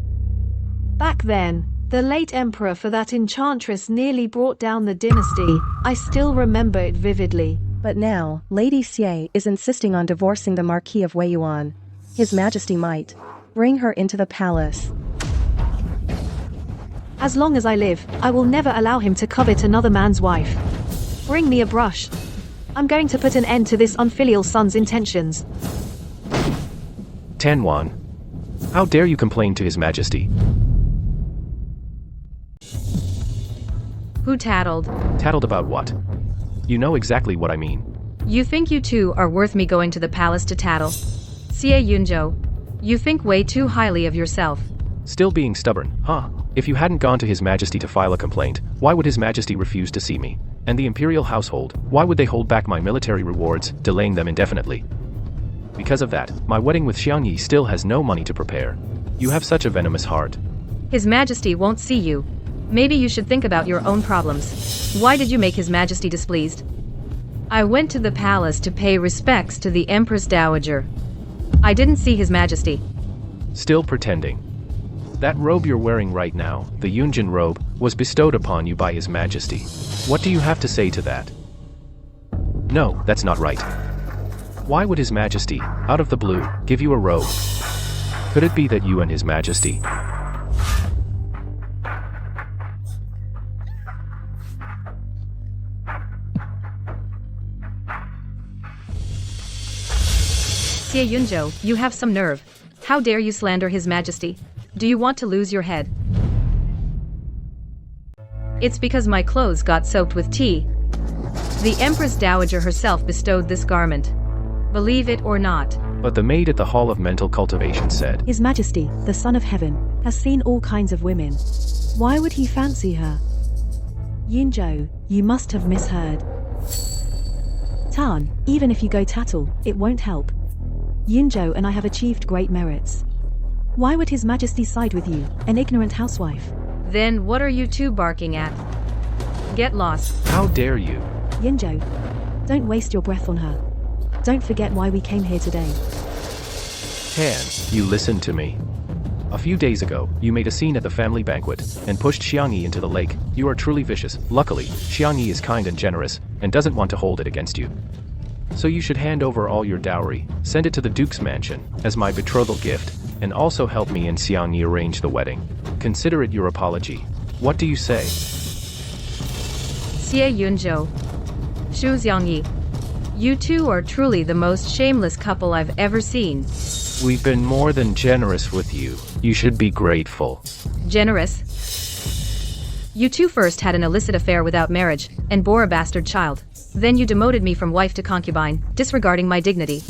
Back then, the late Emperor for that enchantress nearly brought down the dynasty. I still remember it vividly. But now, Lady Xie is insisting on divorcing the Marquis of Weiyuan. His Majesty might bring her into the palace. As long as I live, I will never allow him to covet another man's wife. Bring me a brush. I'm going to put an end to this unfilial son's intentions. Tan Wan, how dare you complain to His Majesty? Who tattled? Tattled about what? You know exactly what I mean. You think you two are worth me going to the palace to tattle? Xie Yunzhou, you think way too highly of yourself. Still being stubborn, huh? If you hadn't gone to His Majesty to file a complaint, why would His Majesty refuse to see me? And the Imperial household, why would they hold back my military rewards, delaying them indefinitely? Because of that, my wedding with Xiangyi still has no money to prepare. You have such a venomous heart. His Majesty won't see you. Maybe you should think about your own problems. Why did you make His Majesty displeased? I went to the palace to pay respects to the Empress Dowager. I didn't see His Majesty. Still pretending. That robe you're wearing right now, the Yunjin robe, was bestowed upon you by His Majesty. What do you have to say to that? No, that's not right. Why would His Majesty, out of the blue, give you a robe? Could it be that you and His Majesty... Xie Yunzhou, you have some nerve. How dare you slander His Majesty? Do you want to lose your head? It's because my clothes got soaked with tea. The Empress Dowager herself bestowed this garment. Believe it or not. But the maid at the Hall of Mental Cultivation said, His Majesty, the Son of Heaven, has seen all kinds of women. Why would he fancy her? Yunzhou, you must have misheard. Tan, even if you go tattle, it won't help. Yunzhou and I have achieved great merits. Why would His Majesty side with you, an ignorant housewife? Then what are you two barking at? Get lost. How dare you? Yunzhou, don't waste your breath on her. Don't forget why we came here today. Tan, you listen to me. A few days ago, you made a scene at the family banquet and pushed Xiangyi into the lake. You are truly vicious. Luckily, Xiangyi is kind and generous and doesn't want to hold it against you. So you should hand over all your dowry, send it to the Duke's mansion as my betrothal gift, and also help me and Xiangyi arrange the wedding. Consider it your apology. What do you say? Xie Yunzhou. Shu Xiangyi. You two are truly the most shameless couple I've ever seen. We've been more than generous with you. You should be grateful. Generous? You two first had an illicit affair without marriage, and bore a bastard child. Then you demoted me from wife to concubine, disregarding my dignity.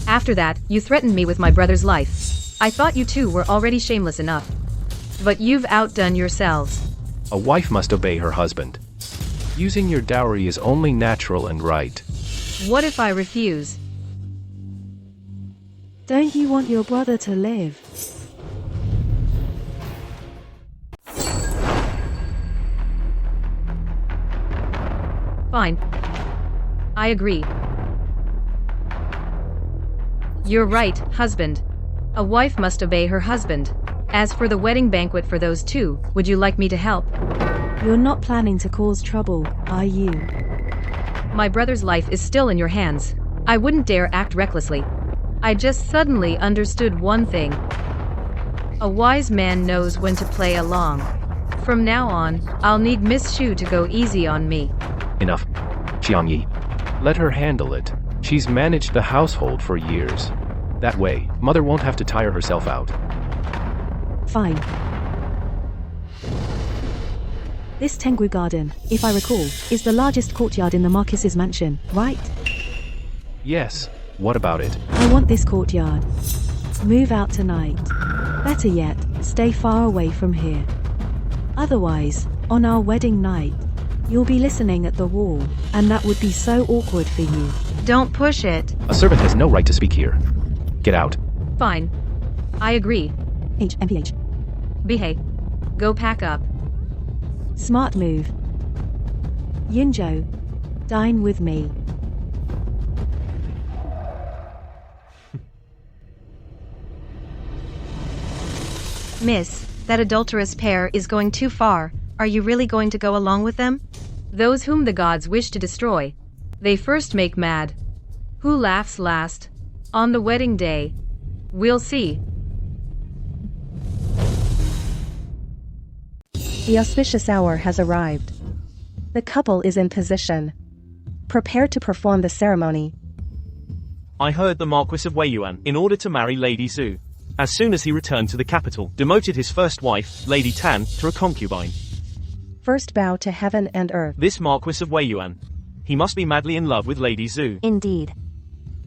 After that, you threatened me with my brother's life. I thought you two were already shameless enough. But you've outdone yourselves. A wife must obey her husband. Using your dowry is only natural and right. What if I refuse? Don't you want your brother to live? Fine. I agree. You're right, husband. A wife must obey her husband. As for the wedding banquet for those two, would you like me to help? You're not planning to cause trouble, are you? My brother's life is still in your hands. I wouldn't dare act recklessly. I just suddenly understood one thing. A wise man knows when to play along. From now on, I'll need Miss Shu to go easy on me. Enough. Xiangyi. Let her handle it. She's managed the household for years. That way, Mother won't have to tire herself out. Fine. This Tenggu garden, if I recall, is the largest courtyard in the Marquis's mansion, right? Yes. What about it? I want this courtyard. Move out tonight. Better yet, stay far away from here. Otherwise, on our wedding night, you'll be listening at the wall, and that would be so awkward for you. Don't push it. A servant has no right to speak here. Get out. Fine. I agree. MPH. Behave. Go pack up. Smart move. Yunzhou, dine with me. Miss, that adulterous pair is going too far. Are you really going to go along with them? Those whom the gods wish to destroy, they first make mad. Who laughs last? On the wedding day. We'll see. The auspicious hour has arrived. The couple is in position, prepared to perform the ceremony. I heard the Marquis of Weiyuan, in order to marry Lady Zhou, as soon as he returned to the capital, demoted his first wife, Lady Tan, to a concubine. First bow to heaven and earth. This Marquis of Weiyuan. He must be madly in love with Lady Zhou. Indeed.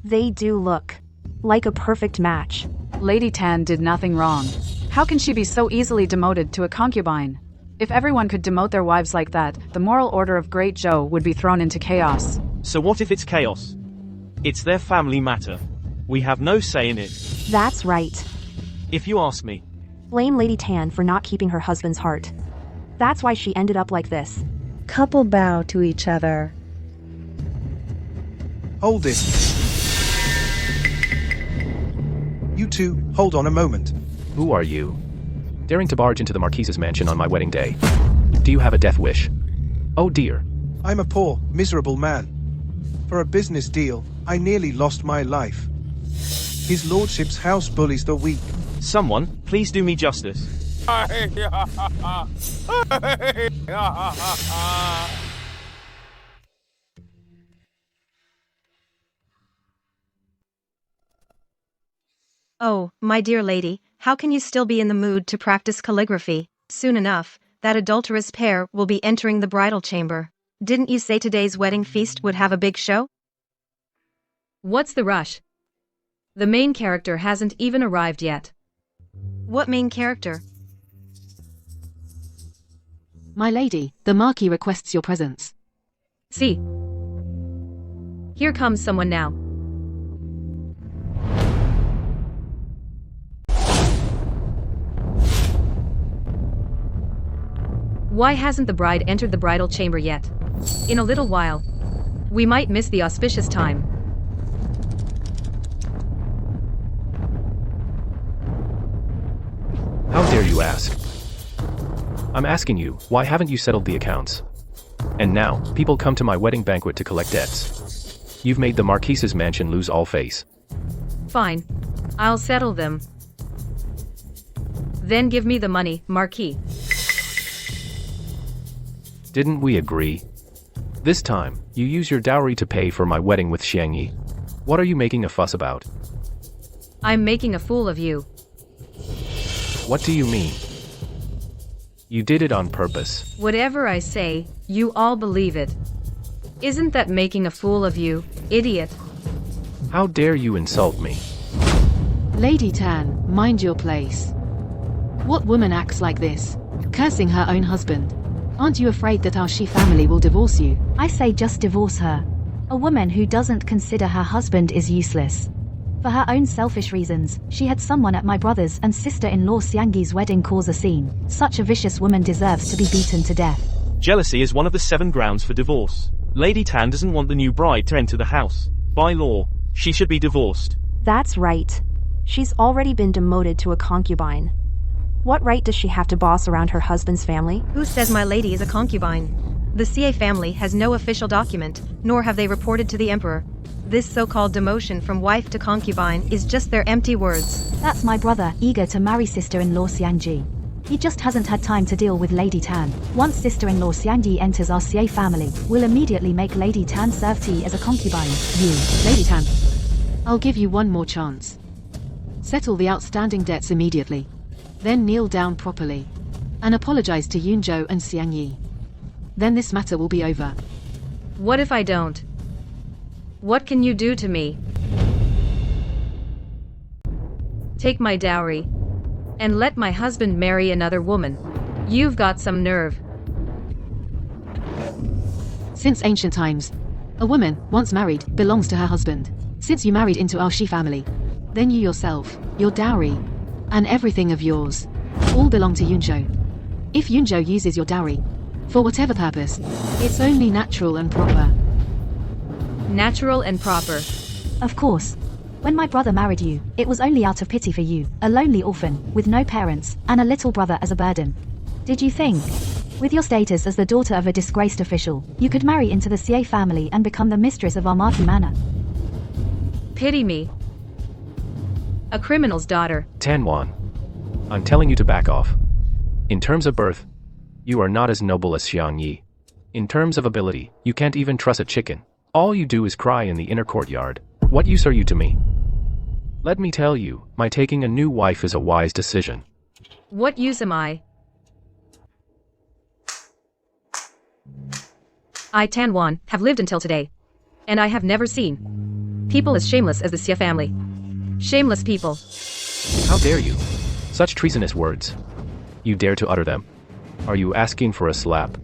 They do look like a perfect match. Lady Tan did nothing wrong. How can she be so easily demoted to a concubine? If everyone could demote their wives like that, the moral order of Great Zhou would be thrown into chaos. So what if it's chaos? It's their family matter. We have no say in it. That's right. If you ask me. Blame Lady Tan for not keeping her husband's heart. That's why she ended up like this. Couple bow to each other. Hold it. You two, hold on a moment. Who are you? Daring to barge into the Marquis's mansion on my wedding day. Do you have a death wish? Oh dear. I'm a poor, miserable man. For a business deal, I nearly lost my life. His lordship's house bullies the weak. Someone, please do me justice. Oh, my dear lady, how can you still be in the mood to practice calligraphy? Soon enough, that adulterous pair will be entering the bridal chamber. Didn't you say today's wedding feast would have a big show? What's the rush? The main character hasn't even arrived yet. What main character? My lady, the Marquis requests your presence. See. Here comes someone now. Why hasn't the bride entered the bridal chamber yet? In a little while, we might miss the auspicious time. How dare you ask? I'm asking you, why haven't you settled the accounts? And now, people come to my wedding banquet to collect debts. You've made the Marquis's mansion lose all face. Fine. I'll settle them. Then give me the money, Marquis. Didn't we agree? This time, you use your dowry to pay for my wedding with Xiangyi. What are you making a fuss about? I'm making a fool of you. What do you mean? You did it on purpose. Whatever I say, you all believe it. Isn't that making a fool of you, idiot? How dare you insult me? Lady Tan, mind your place. What woman acts like this? Cursing her own husband. Aren't you afraid that our Shi family will divorce you? I say just divorce her. A woman who doesn't consider her husband is useless. For her own selfish reasons, she had someone at my brother's and sister-in-law Xiangyi's wedding cause a scene. Such a vicious woman deserves to be beaten to death. Jealousy is one of the 7 grounds for divorce. Lady Tan doesn't want the new bride to enter the house. By law, she should be divorced. That's right. She's already been demoted to a concubine. What right does she have to boss around her husband's family? Who says my lady is a concubine? The Xie family has no official document, nor have they reported to the emperor. This so-called demotion from wife to concubine is just their empty words. That's my brother, eager to marry sister-in-law Xiangyi. He just hasn't had time to deal with Lady Tan. Once sister-in-law Xiangyi enters our Xie family, we'll immediately make Lady Tan serve tea as a concubine. Lady Tan, I'll give you one more chance. Settle the outstanding debts immediately. Then kneel down properly and apologize to Zhou and Xiangyi. Then this matter will be over. What if I don't? What can you do to me? Take my dowry and let my husband marry another woman. You've got some nerve. Since ancient times, a woman, once married, belongs to her husband. Since you married into our Shi family, then you yourself, your dowry, and everything of yours, all belong to Zhou. If Zhou uses your dowry, for whatever purpose, it's only natural and proper. Natural and proper. Of course. When my brother married you, it was only out of pity for you, a lonely orphan, with no parents, and a little brother as a burden. Did you think, with your status as the daughter of a disgraced official, you could marry into the Xie family and become the mistress of our Marquis manor? Pity me. A criminal's daughter. Tan Wan, I'm telling you to back off. In terms of birth, you are not as noble as Xiangyi. In terms of ability, you can't even truss a chicken. All you do is cry in the inner courtyard. What use are you to me? Let me tell you, my taking a new wife is a wise decision. What use am I? I, Tan Wan, have lived until today. And I have never seen people as shameless as the Xie family. Shameless people. How dare you? Such treasonous words. You dare to utter them. Are you asking for a slap?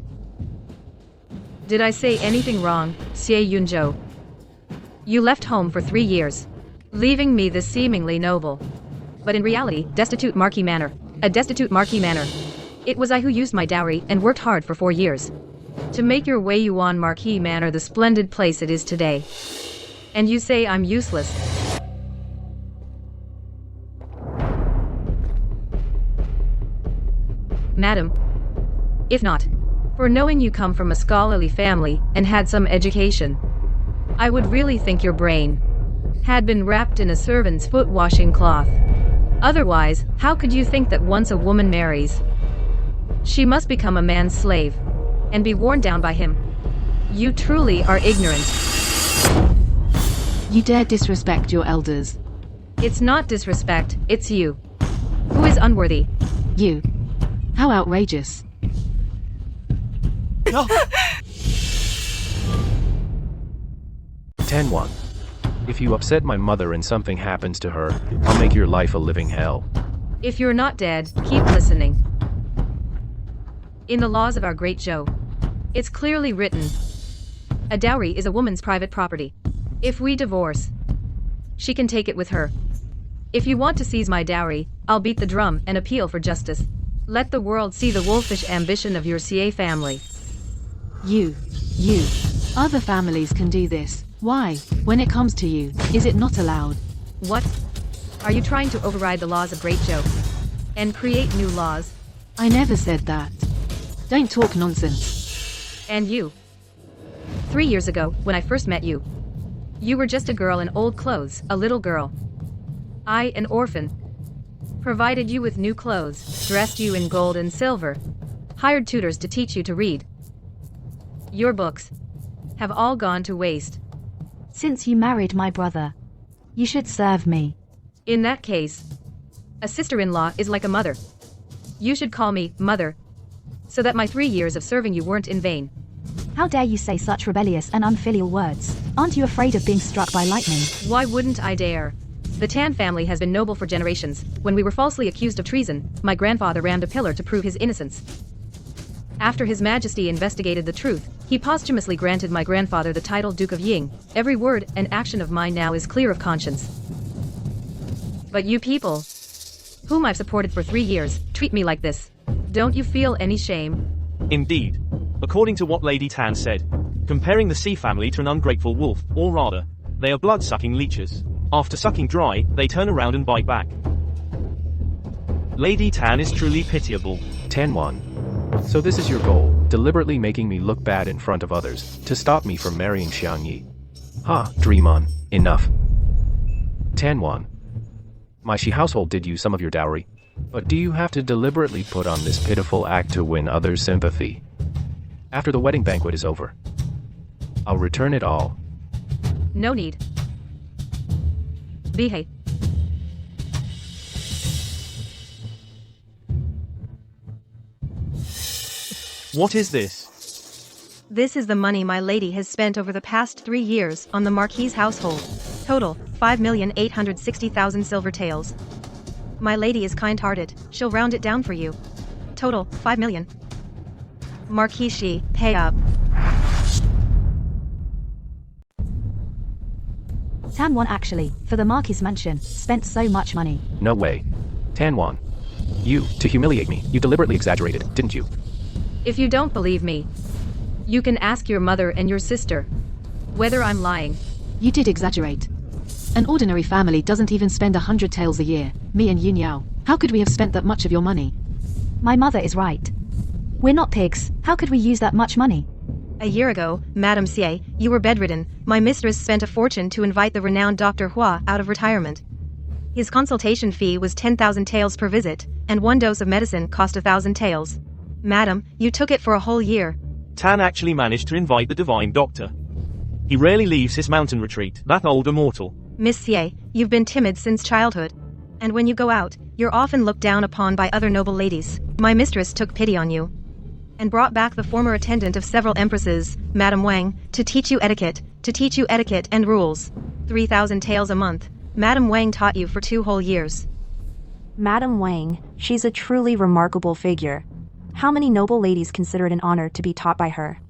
Did I say anything wrong, Xie Yunzhou? You left home for 3 years, leaving me the seemingly noble, but in reality, destitute Marquis manor. A destitute Marquis manor. It was I who used my dowry and worked hard for 4 years to make your Weiyuan Marquis manor the splendid place it is today. And you say I'm useless. Madam, if not for knowing you come from a scholarly family and had some education, I would really think your brain had been wrapped in a servant's foot washing cloth. Otherwise, how could you think that once a woman marries, she must become a man's slave and be worn down by him? You truly are ignorant. You dare disrespect your elders. It's not disrespect, it's you who is unworthy. You. How outrageous. No. Tan Wan, if you upset my mother and something happens to her, I'll make your life a living hell. If you're not dead, keep listening. In the laws of our great Zhou, it's clearly written, a dowry is a woman's private property. If we divorce, she can take it with her. If you want to seize my dowry, I'll beat the drum and appeal for justice. Let the world see the wolfish ambition of your CA family. You. Other families can do this. Why, when it comes to you, is it not allowed? What? Are you trying to override the laws of Great Zhou? And create new laws? I never said that. Don't talk nonsense. And you? 3 years ago, when I first met you, you were just a girl in old clothes, a little girl. I, an orphan, provided you with new clothes, dressed you in gold and silver, hired tutors to teach you to read. Your books have all gone to waste. Since you married my brother, you should serve me. In that case, a sister-in-law is like a mother. You should call me Mother, so that my 3 years of serving you weren't in vain. How dare you say such rebellious and unfilial words? Aren't you afraid of being struck by lightning? Why wouldn't I dare? The Tan family has been noble for generations. When we were falsely accused of treason, my grandfather rammed a pillar to prove his innocence. After His Majesty investigated the truth, he posthumously granted my grandfather the title Duke of Ying. Every word and action of mine now is clear of conscience. But you people, whom I've supported for 3 years, treat me like this. Don't you feel any shame? Indeed. According to what Lady Tan said, comparing the sea family to an ungrateful wolf, or rather, they are blood-sucking leeches. After sucking dry, they turn around and bite back. Lady Tan is truly pitiable. Tan Wan. So this is your goal, deliberately making me look bad in front of others, to stop me from marrying Xiangyi. Ha, dream on. Enough. Tan Wan. My Shi household did you some of your dowry. But do you have to deliberately put on this pitiful act to win others' sympathy? After the wedding banquet is over, I'll return it all. No need. Behave. What is this? This is the money my lady has spent over the past 3 years on the Marquis household. Total, 5,860,000 silver taels. My lady is kind-hearted, she'll round it down for you. Total, 5 million. Marquis Shi, pay up. Tan Wan actually, for the Marquis mansion, spent so much money. No way. Tan Wan. You, to humiliate me, you deliberately exaggerated, didn't you? If you don't believe me, you can ask your mother and your sister whether I'm lying. You did exaggerate. An ordinary family doesn't even spend 100 taels a year. Me and Yun Yao. How could we have spent that much of your money? My mother is right. We're not pigs. How could we use that much money? A year ago, Madame Xie, you were bedridden. My mistress spent a fortune to invite the renowned Dr. Hua out of retirement. His consultation fee was 10,000 taels per visit, and 1 dose of medicine cost 1,000 taels. Madam, you took it for a whole year. Tan actually managed to invite the divine doctor. He rarely leaves his mountain retreat, that old immortal. Miss Xie, you've been timid since childhood. And when you go out, you're often looked down upon by other noble ladies. My mistress took pity on you and brought back the former attendant of several empresses, Madame Wang, to teach you etiquette and rules. 3,000 taels a month. Madame Wang taught you for 2 whole years. Madame Wang, she's a truly remarkable figure. How many noble ladies consider it an honor to be taught by her?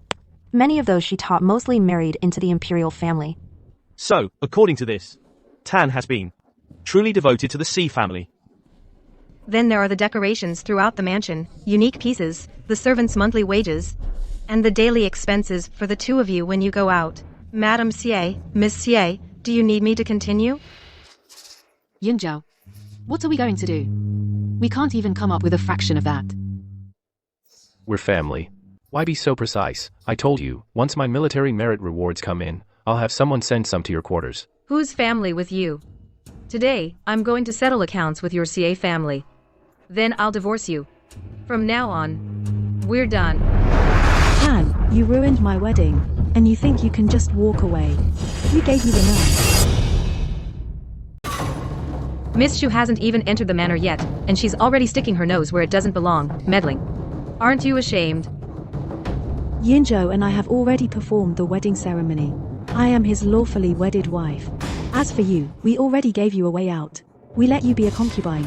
Many of those she taught mostly married into the Imperial family. So, according to this, Tan has been truly devoted to the sea family. Then there are the decorations throughout the mansion, unique pieces, the servants' monthly wages, and the daily expenses for the 2 of you when you go out. Madame Xie, Miss Xie, do you need me to continue? Yunjiao, what are we going to do? We can't even come up with a fraction of that. We're family. Why be so precise? I told you, once my military merit rewards come in, I'll have someone send some to your quarters. Who's family with you? Today, I'm going to settle accounts with your CA family. Then I'll divorce you. From now on, we're done. Tan, you ruined my wedding, and you think you can just walk away. Who gave you the nerve? Miss Shu hasn't even entered the manor yet, and she's already sticking her nose where it doesn't belong, meddling. Aren't you ashamed? Yunzhou and I have already performed the wedding ceremony. I am his lawfully wedded wife. As for you, we already gave you a way out. We let you be a concubine.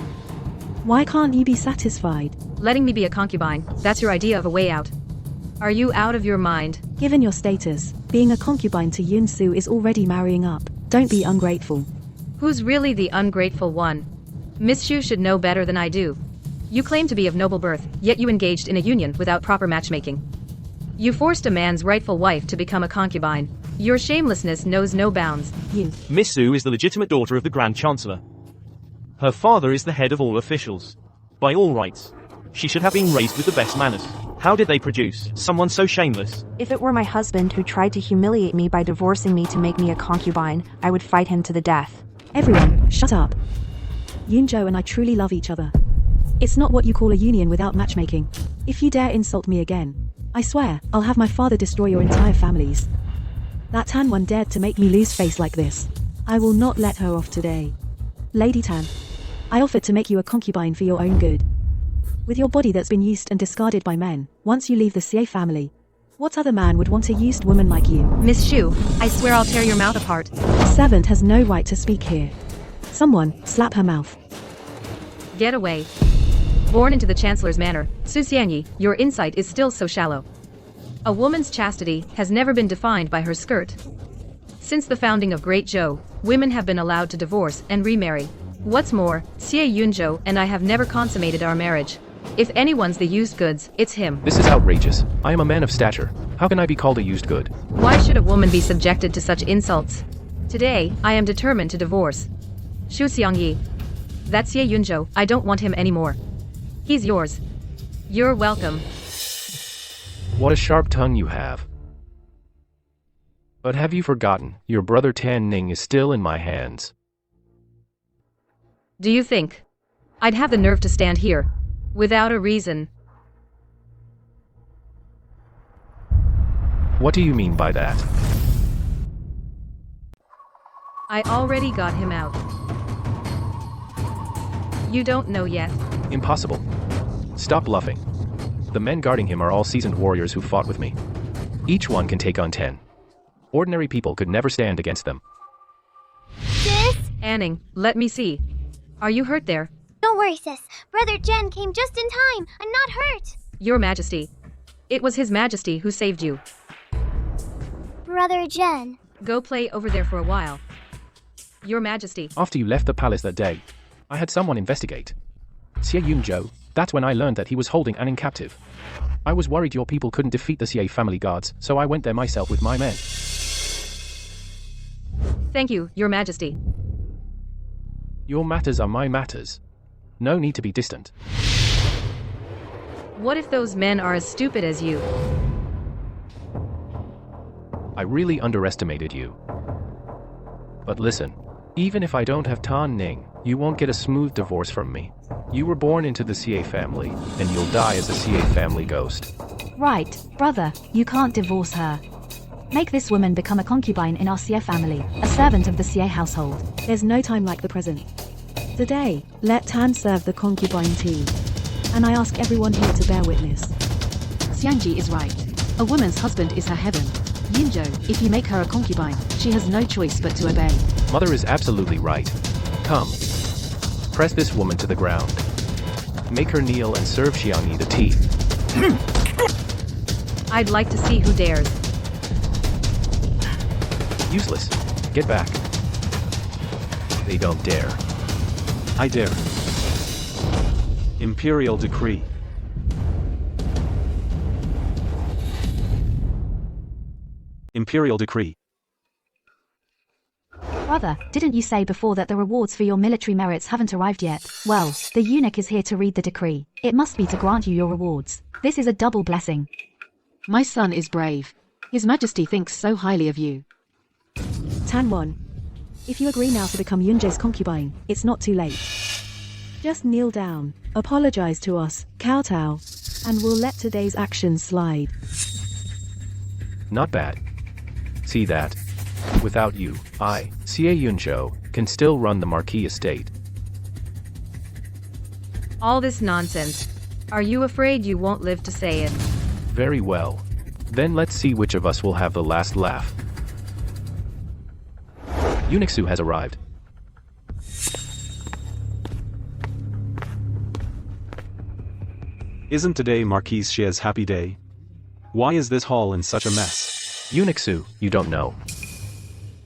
Why can't you be satisfied? Letting me be a concubine, that's your idea of a way out. Are you out of your mind? Given your status, being a concubine to Yun Su is already marrying up. Don't be ungrateful. Who's really the ungrateful one? Miss Shu should know better than I do. You claim to be of noble birth, yet you engaged in a union without proper matchmaking. You forced a man's rightful wife to become a concubine. Your shamelessness knows no bounds. Miss Zhou is the legitimate daughter of the Grand Chancellor. Her father is the head of all officials. By all rights, she should have been raised with the best manners. How did they produce someone so shameless? If it were my husband who tried to humiliate me by divorcing me to make me a concubine, I would fight him to the death. Everyone, shut up. Yunzhou and I truly love each other. It's not what you call a union without matchmaking. If you dare insult me again, I swear, I'll have my father destroy your entire families. That Tan Wan dared to make me lose face like this. I will not let her off today. Lady Tan, I offered to make you a concubine for your own good. With your body that's been used and discarded by men, once you leave the Xie family, what other man would want a used woman like you? Miss Shu, I swear I'll tear your mouth apart. A servant has no right to speak here. Someone, slap her mouth. Get away. Born into the Chancellor's manor, Su Xiangyi, your insight is still so shallow. A woman's chastity has never been defined by her skirt. Since the founding of Great Zhou, women have been allowed to divorce and remarry. What's more, Xie Yunzhou and I have never consummated our marriage. If anyone's the used goods, it's him. This is outrageous. I am a man of stature. How can I be called a used good? Why should a woman be subjected to such insults? Today, I am determined to divorce Xu Xiangyi. That's Xie Yunzhou. I don't want him anymore. He's yours. You're welcome. What a sharp tongue you have. But have you forgotten, your brother Tan Ning is still in my hands. Do you think I'd have the nerve to stand here without a reason? What do you mean by that? I already got him out. You don't know yet. Impossible. Stop bluffing. The men guarding him are all seasoned warriors who fought with me. Each one can take on 10. Ordinary people could never stand against them. Sis? Anning, let me see. Are you hurt there? Don't worry, sis. Brother Zhen came just in time. I'm not hurt. Your Majesty. It was His Majesty who saved you. Brother Zhen. Go play over there for a while. Your Majesty. After you left the palace that day, I had someone investigate. Xie Yunzhou, that's when I learned that he was holding Anning captive. I was worried your people couldn't defeat the Xie family guards, so I went there myself with my men. Thank you, Your Majesty. Your matters are my matters. No need to be distant. What if those men are as stupid as you? I really underestimated you. But listen, even if I don't have Tan Ning, you won't get a smooth divorce from me. You were born into the Xie family, and you'll die as a Xie family ghost. Right, brother, you can't divorce her. Make this woman become a concubine in our Xie family, a servant of the Xie household. There's no time like the present. Today, let Tan serve the concubine tea. And I ask everyone here to bear witness. Xiangji is right. A woman's husband is her heaven. Yunzhou, if you make her a concubine, she has no choice but to obey. Mother is absolutely right. Come. Press this woman to the ground. Make her kneel and serve Xiangyi the tea. I'd like to see who dares. Useless. Get back. They don't dare. I dare. Imperial decree. Imperial decree. Brother, didn't you say before that the rewards for your military merits haven't arrived yet? Well, the eunuch is here to read the decree. It must be to grant you your rewards. This is a double blessing. My son is brave. His Majesty thinks so highly of you. Tan Wan, if you agree now to become Yunzhou's concubine, it's not too late. Just kneel down, apologize to us, kowtow, and we'll let today's actions slide. Not bad. See that? Without you, I, Xie Yunzhou, can still run the Marquis estate. All this nonsense. Are you afraid you won't live to say it? Very well. Then let's see which of us will have the last laugh. Eunuch Su has arrived. Isn't today Marquis Xie's happy day? Why is this hall in such a mess? Eunuch Su, you don't know.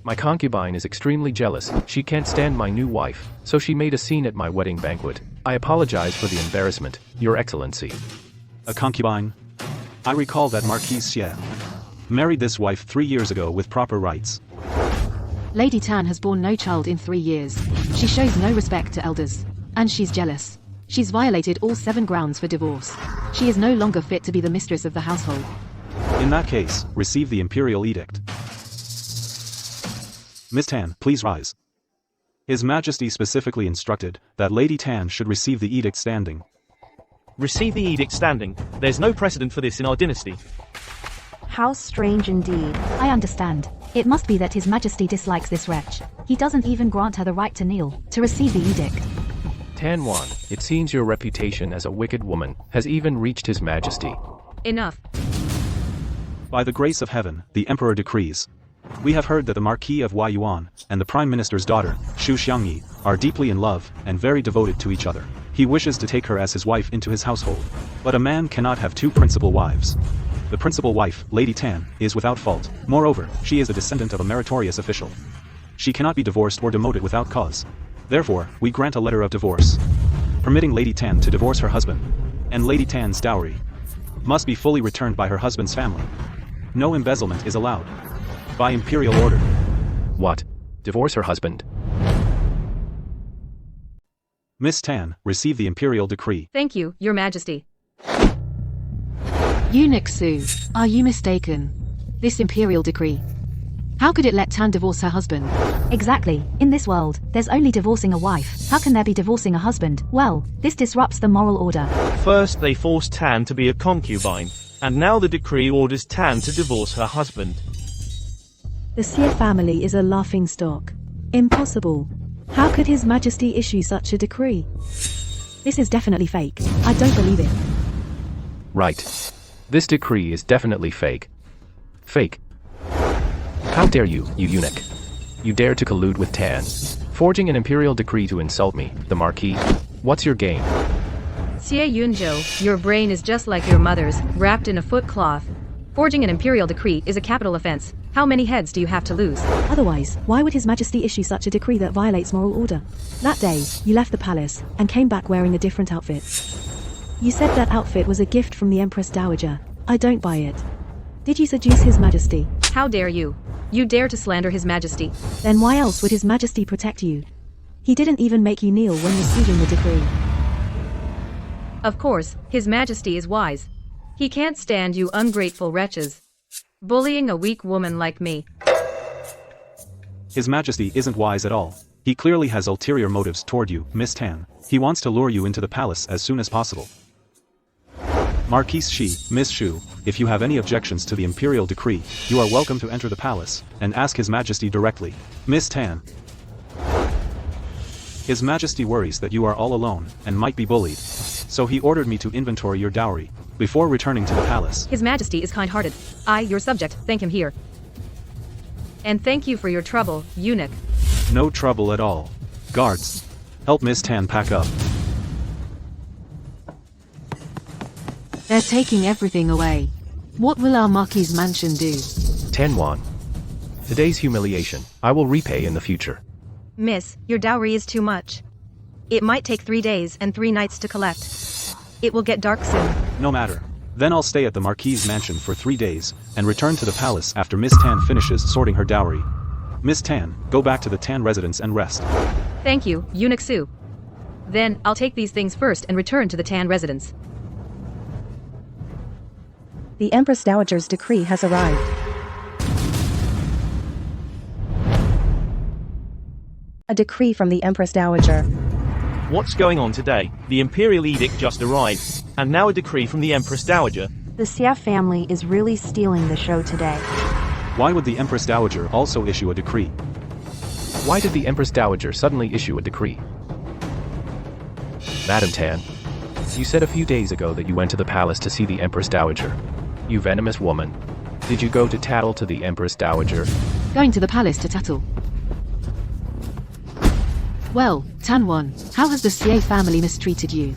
My concubine is extremely jealous. She can't stand my new wife, so she made a scene at my wedding banquet, I apologize for the embarrassment, Your Excellency. A concubine? I recall that Marquis Xie married this wife 3 years ago with proper rights. Lady Tan has borne no child in 3 years. She shows no respect to elders. And she's jealous. She's violated all 7 grounds for divorce. She is no longer fit to be the mistress of the household. In that case, receive the Imperial edict. Miss Tan, please rise. His Majesty specifically instructed that Lady Tan should receive the edict standing. Receive the edict standing. There's no precedent for this in our dynasty. How strange indeed. I understand. It must be that His Majesty dislikes this wretch. He doesn't even grant her the right to kneel, to receive the edict. Tan Wan, it seems your reputation as a wicked woman has even reached His Majesty. Enough. By the grace of heaven, the Emperor decrees. We have heard that the Marquis of Weiyuan and the Prime Minister's daughter, Xu Xiangyi, are deeply in love and very devoted to each other. He wishes to take her as his wife into his household. But a man cannot have 2 principal wives. The principal wife, Lady Tan, is without fault. Moreover, she is a descendant of a meritorious official. She cannot be divorced or demoted without cause. Therefore, we grant a letter of divorce, permitting Lady Tan to divorce her husband. And Lady Tan's dowry must be fully returned by her husband's family. No embezzlement is allowed. By Imperial order. What? Divorce her husband? Miss Tan, receive the Imperial decree. Thank you, Your Majesty. Eunuch Su, are you mistaken? This Imperial decree. How could it let Tan divorce her husband? Exactly. In this world, there's only divorcing a wife. How can there be divorcing a husband? Well, this disrupts the moral order. First they forced Tan to be a concubine, and now the decree orders Tan to divorce her husband. The Xie family is a laughingstock. Impossible. How could His Majesty issue such a decree? This is definitely fake. I don't believe it. Right. This decree is definitely fake. Fake. How dare you, you eunuch? You dare to collude with Tan, forging an imperial decree to insult me, the Marquis. What's your game? Xie Yunzhou, your brain is just like your mother's, wrapped in a foot cloth. Forging an imperial decree is a capital offense. How many heads do you have to lose? Otherwise, why would His Majesty issue such a decree that violates moral order? That day, you left the palace, and came back wearing a different outfit. You said that outfit was a gift from the Empress Dowager. I don't buy it. Did you seduce His Majesty? How dare you? You dare to slander His Majesty. Then why else would His Majesty protect you? He didn't even make you kneel when receiving the decree. Of course, His Majesty is wise. He can't stand you ungrateful wretches bullying a weak woman like me. His Majesty isn't wise at all. He clearly has ulterior motives toward you, Miss Tan. He wants to lure you into the palace as soon as possible. Marquis Xi, Miss Xu, if you have any objections to the Imperial decree, you are welcome to enter the palace and ask His Majesty directly. Miss Tan. His Majesty worries that you are all alone and might be bullied. So he ordered me to inventory your dowry before returning to the palace. His Majesty is kind-hearted. I, your subject, thank him here. And thank you for your trouble, eunuch. No trouble at all. Guards, help Miss Tan pack up. They're taking everything away. What will our Marquis' mansion do? Tan Wan. Today's humiliation, I will repay in the future. Miss, your dowry is too much. It might take 3 days and 3 nights to collect. It will get dark soon. No matter. Then I'll stay at the Marquis' mansion for 3 days, and return to the palace after Miss Tan finishes sorting her dowry. Miss Tan, go back to the Tan residence and rest. Thank you, Eunuch Su. Then, I'll take these things first and return to the Tan residence. The Empress Dowager's decree has arrived. A decree from the Empress Dowager. What's going on today? The Imperial edict just arrived, and now a decree from the Empress Dowager. The Xie family is really stealing the show today. Why would the Empress Dowager also issue a decree? Why did the Empress Dowager suddenly issue a decree? Madam Tan, you said a few days ago that you went to the palace to see the Empress Dowager. You venomous woman. Did you go to tattle to the Empress Dowager? Going to the palace to tattle. Well, Tan Wan, how has the Xie family mistreated you?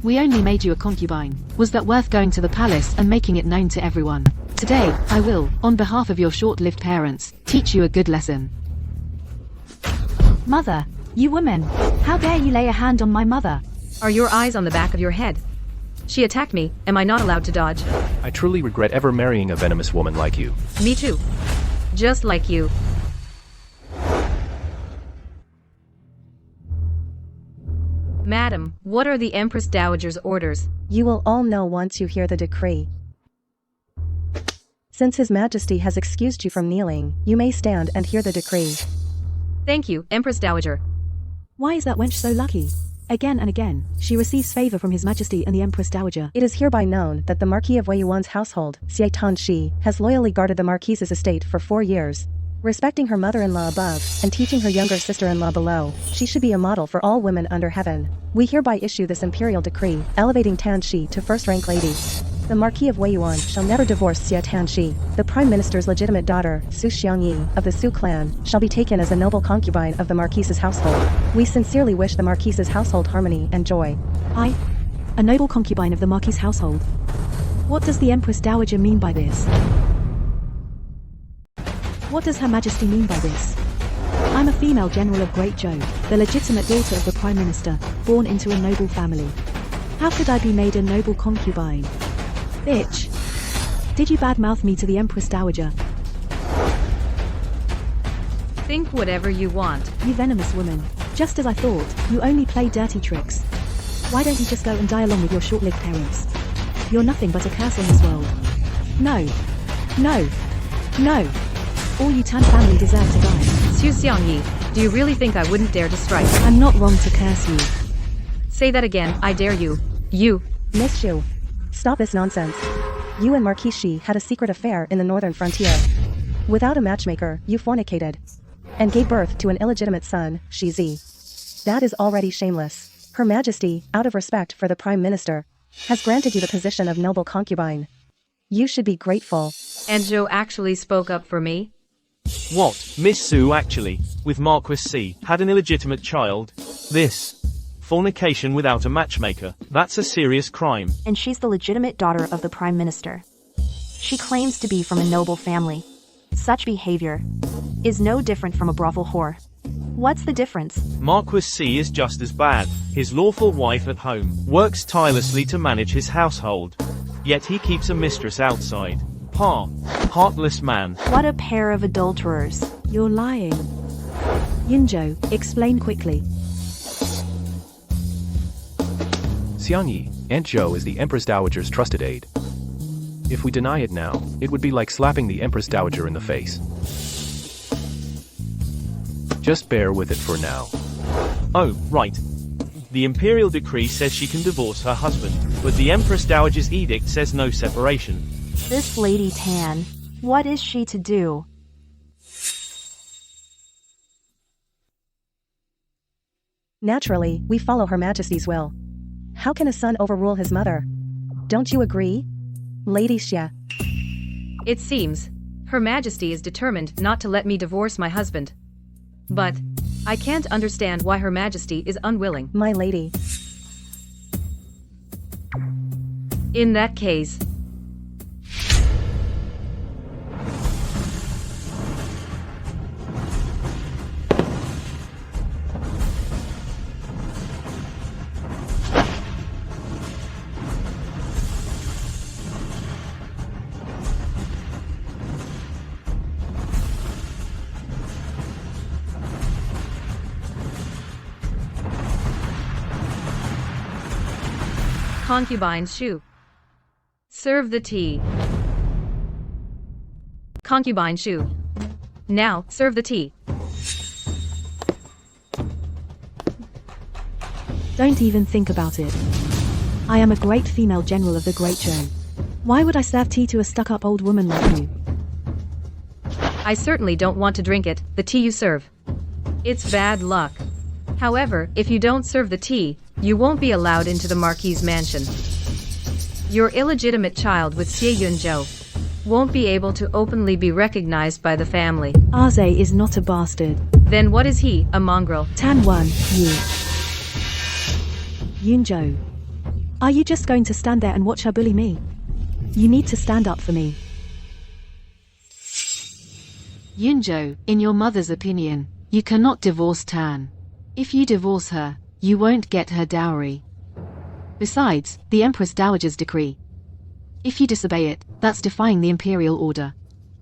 We only made you a concubine. Was that worth going to the palace and making it known to everyone? Today, I will, on behalf of your short-lived parents, teach you a good lesson. Mother, you woman, how dare you lay a hand on my mother? Are your eyes on the back of your head? She attacked me, am I not allowed to dodge? I truly regret ever marrying a venomous woman like you. Me too. Just like you. Madam, what are the Empress Dowager's orders? You will all know once you hear the decree. Since His Majesty has excused you from kneeling, you may stand and hear the decree. Thank you, Empress Dowager. Why is that wench so lucky? Again and again, she receives favor from His Majesty and the Empress Dowager. It is hereby known that the Marquis of Weiyuan's household, Xie Tanxi, has loyally guarded the Marquis's estate for 4 years. Respecting her mother-in-law above, and teaching her younger sister-in-law below, she should be a model for all women under heaven. We hereby issue this imperial decree, elevating Tanxi to first-rank lady. The Marquis of Weiyuan shall never divorce Xie Tanxi. The Prime Minister's legitimate daughter, Su Xiangyi, of the Su clan, shall be taken as a noble concubine of the Marquis's household. We sincerely wish the Marquis's household harmony and joy. A noble concubine of the Marquis' household. What does the Empress Dowager mean by this? What does Her Majesty mean by this? I'm a female general of Great Zhou, the legitimate daughter of the Prime Minister, born into a noble family. How could I be made a noble concubine? Bitch. Did you badmouth me to the Empress Dowager? Think whatever you want. You venomous woman. Just as I thought, you only play dirty tricks. Why don't you just go and die along with your short-lived parents? You're nothing but a curse on this world. No. No. No. All you Tan family deserve to die. Su Xiangyi, do you really think I wouldn't dare to strike? I'm not wrong to curse you. Say that again, I dare you. You. Miss Xu. Stop this nonsense. You and Marquis Shi had a secret affair in the northern frontier. Without a matchmaker, you fornicated. And gave birth to an illegitimate son, Shi Zi. That is already shameless. Her Majesty, out of respect for the Prime Minister, has granted you the position of noble concubine. You should be grateful. And Zhou actually spoke up for me? What, Miss Su actually, with Marquis C, had an illegitimate child? This. Fornication without a matchmaker, that's a serious crime. And she's the legitimate daughter of the Prime Minister. She claims to be from a noble family. Such behavior is no different from a brothel whore. What's the difference? Marquis C is just as bad. His lawful wife at home works tirelessly to manage his household. Yet he keeps a mistress outside. Heartless man. What a pair of adulterers. You're lying. Yunzhou, explain quickly. Xiangyi, Aunt Zhou is the Empress Dowager's trusted aide. If we deny it now, it would be like slapping the Empress Dowager in the face. Just bear with it for now. Oh, right. The Imperial decree says she can divorce her husband, but the Empress Dowager's edict says no separation. This Lady Tan, what is she to do? Naturally, we follow Her Majesty's will. How can a son overrule his mother? Don't you agree? Lady Xie. It seems Her Majesty is determined not to let me divorce my husband. But I can't understand why Her Majesty is unwilling. My lady. In that case, concubine Shu. Serve the tea. Concubine Shu. Now, serve the tea. Don't even think about it. I am a great female general of the Great Zhou. Why would I serve tea to a stuck-up old woman like you? I certainly don't want to drink it, the tea you serve. It's bad luck. However, if you don't serve the tea, you won't be allowed into the Marquis' mansion. Your illegitimate child with Xie Yunzhou won't be able to openly be recognized by the family. Arze is not a bastard. Then what is he, a mongrel? Tan Wan, you. Yunzhou. Are you just going to stand there and watch her bully me? You need to stand up for me. Yunzhou, in your mother's opinion, you cannot divorce Tan. If you divorce her, you won't get her dowry. Besides, the Empress Dowager's decree. If you disobey it, that's defying the Imperial order.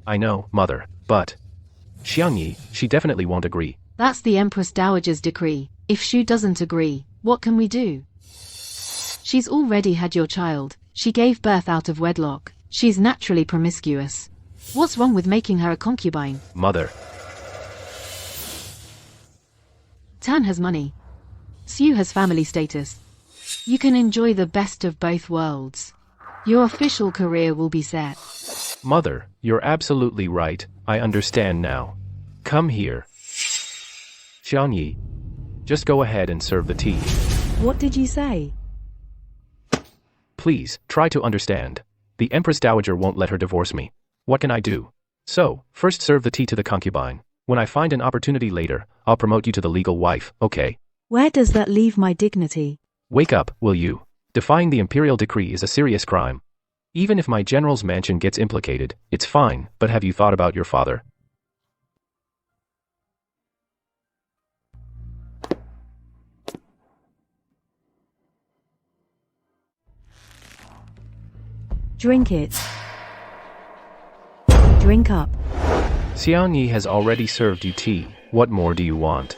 I know, Mother, but Xiang Yi, she definitely won't agree. That's the Empress Dowager's decree. If Shu doesn't agree, what can we do? She's already had your child. She gave birth out of wedlock. She's naturally promiscuous. What's wrong with making her a concubine? Mother. Tan has money. Sue has family status. You can enjoy the best of both worlds. Your official career will be set. Mother, you're absolutely right. I understand now. Come here. Xiang Yi, just go ahead and serve the tea. What did you say? Please, try to understand. The Empress Dowager won't let her divorce me. What can I do? So, first serve the tea to the concubine. When I find an opportunity later, I'll promote you to the legal wife, okay? Where does that leave my dignity? Wake up, will you? Defying the Imperial decree is a serious crime. Even if my general's mansion gets implicated, it's fine, but have you thought about your father? Drink it. Drink up. Xiang Yi has already served you tea. What more do you want?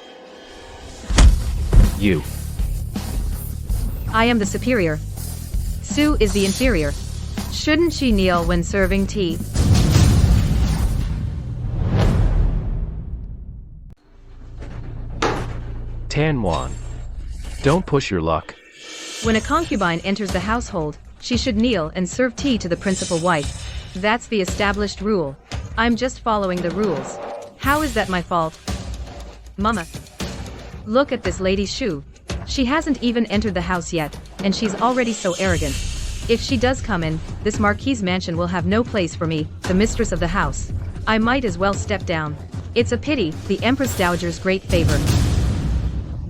You. I am the superior. Sue is the inferior. Shouldn't she kneel when serving tea? Tan Wan. Don't push your luck. When a concubine enters the household, she should kneel and serve tea to the principal wife. That's the established rule. I'm just following the rules. How is that my fault? Mama. Look at this lady Shu. She hasn't even entered the house yet, and she's already so arrogant. If she does come in, this Marquis' mansion will have no place for me, the mistress of the house. I might as well step down. It's a pity, the Empress Dowager's great favor.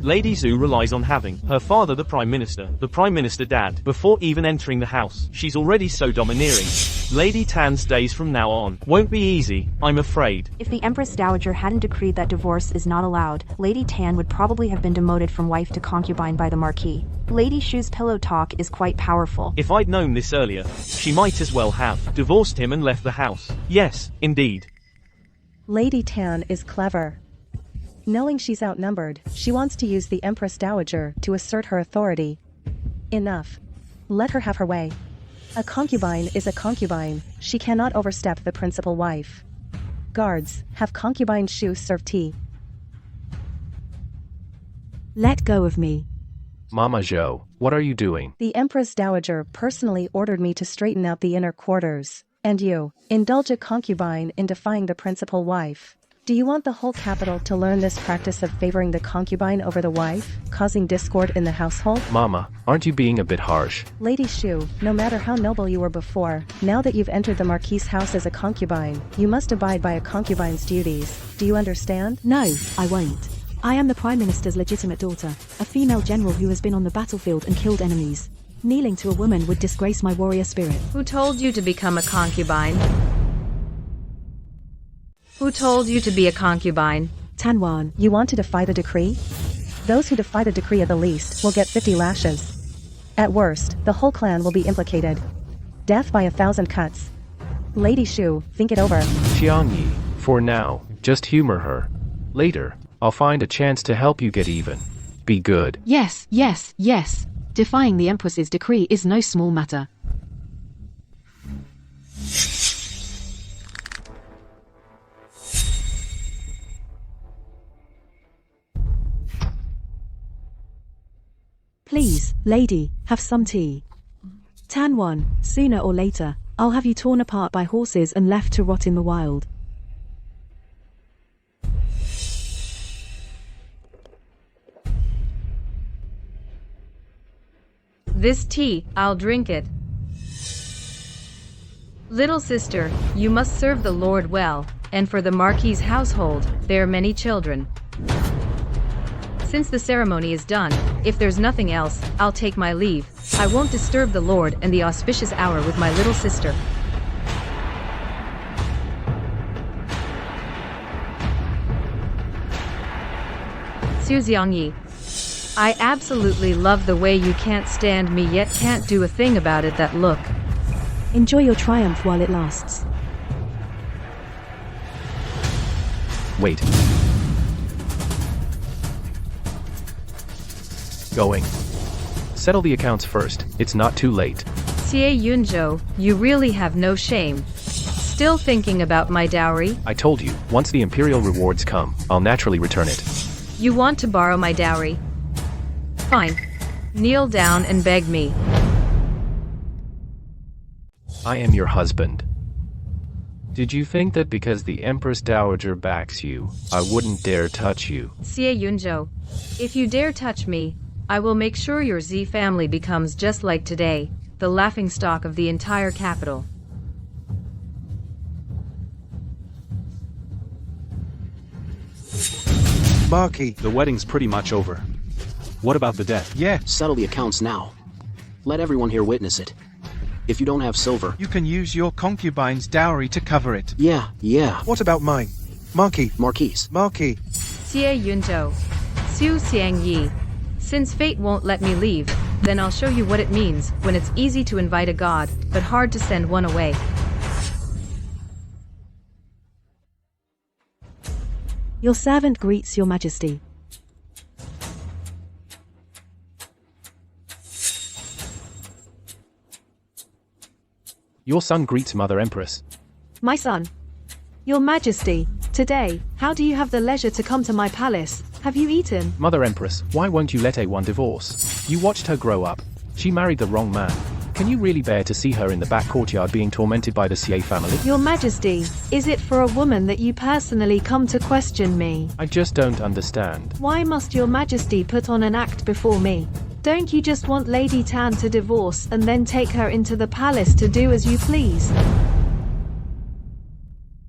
Lady Zhou relies on having her father the Prime Minister Dad, before even entering the house. She's already so domineering. Lady Tan's days from now on won't be easy, I'm afraid. If the Empress Dowager hadn't decreed that divorce is not allowed, Lady Tan would probably have been demoted from wife to concubine by the Marquis. Lady Shu's pillow talk is quite powerful. If I'd known this earlier, she might as well have divorced him and left the house. Yes, indeed. Lady Tan is clever. Knowing she's outnumbered, she wants to use the Empress Dowager to assert her authority. Enough. Let her have her way. A concubine is a concubine. She cannot overstep the principal wife. Guards, have concubine Shu serve tea. Let go of me. Mama Zhou, what are you doing? The Empress Dowager personally ordered me to straighten out the inner quarters. And you, indulge a concubine in defying the principal wife. Do you want the whole capital to learn this practice of favoring the concubine over the wife, causing discord in the household? Mama, aren't you being a bit harsh? Lady Shu, no matter how noble you were before, now that you've entered the Marquis' house as a concubine, you must abide by a concubine's duties. Do you understand? No, I won't. I am the Prime Minister's legitimate daughter, a female general who has been on the battlefield and killed enemies. Kneeling to a woman would disgrace my warrior spirit. Who told you to become a concubine? Who told you to be a concubine? Tan Wan, you want to defy the decree? Those who defy the decree at the least will get 50 lashes. At worst, the whole clan will be implicated. Death by 1,000 cuts. Lady Shu, think it over. Xiang Yi, for now, just humor her. Later, I'll find a chance to help you get even. Be good. Yes, yes, yes. Defying the Empress's decree is no small matter. Please, lady, have some tea. Tan Wan, sooner or later, I'll have you torn apart by horses and left to rot in the wild. This tea, I'll drink it. Little sister, you must serve the Lord well, and for the Marquis' household, bear many children. Since the ceremony is done, if there's nothing else, I'll take my leave. I won't disturb the Lord and the auspicious hour with my little sister. Su Xiangyi. I absolutely love the way you can't stand me yet can't do a thing about it. That look. Enjoy your triumph while it lasts. Wait. Going. Settle the accounts first, it's not too late. Xie Yunzhou, you really have no shame. Still thinking about my dowry? I told you, once the Imperial rewards come, I'll naturally return it. You want to borrow my dowry? Fine. Kneel down and beg me. I am your husband. Did you think that because the Empress Dowager backs you, I wouldn't dare touch you? Xie Yunzhou, if you dare touch me, I will make sure your Z family becomes just like today, the laughingstock of the entire capital. Marquis. The wedding's pretty much over. What about the debt? Yeah. Settle the accounts now. Let everyone here witness it. If you don't have silver... You can use your concubine's dowry to cover it. Yeah. What about mine? Marquis. Marquis. Xie Yunzhou. Su Xiang Yi. Since fate won't let me leave, then I'll show you what it means when it's easy to invite a god, but hard to send one away. Your servant greets your majesty. Your son greets Mother Empress. My son. Your majesty, today, how do you have the leisure to come to my palace? Have you eaten? Mother Empress, why won't you let A1 divorce? You watched her grow up. She married the wrong man. Can you really bear to see her in the back courtyard being tormented by the Xie family? Your majesty, is it for a woman that you personally come to question me? I just don't understand. Why must your majesty put on an act before me? Don't you just want Lady Tan to divorce and then take her into the palace to do as you please?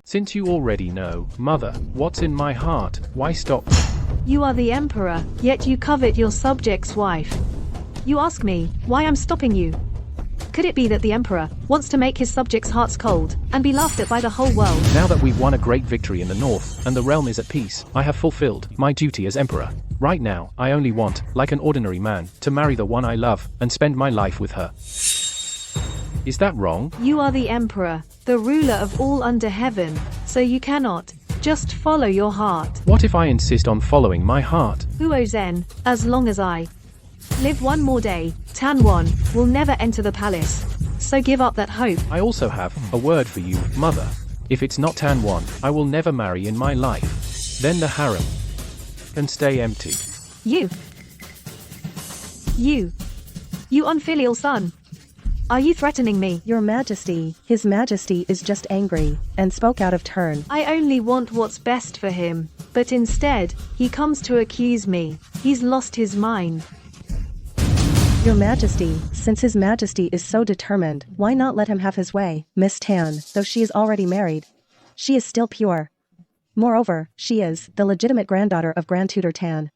Since you already know, Mother, what's in my heart, why stop? You are the emperor, yet you covet your subject's wife. You ask me, why I'm stopping you? Could it be that the emperor wants to make his subjects' hearts cold and be laughed at by the whole world? Now that we've won a great victory in the north, and the realm is at peace, I have fulfilled my duty as emperor. Right now, I only want, like an ordinary man, to marry the one I love, and spend my life with her. Is that wrong? You are the emperor, the ruler of all under heaven, so you cannot just follow your heart. What if I insist on following my heart? Huo Zhen, as long as I live one more day, Tan Wan will never enter the palace. So give up that hope. I also have a word for you, Mother. If it's not Tan Wan, I will never marry in my life. Then the harem can stay empty. You unfilial son. Are you threatening me? Your majesty, his majesty is just angry, and spoke out of turn. I only want what's best for him, but instead, he comes to accuse me. He's lost his mind. Your majesty, since his majesty is so determined, why not let him have his way? Miss Tan, though she is already married, she is still pure. Moreover, she is the legitimate granddaughter of Grand Tutor Tan.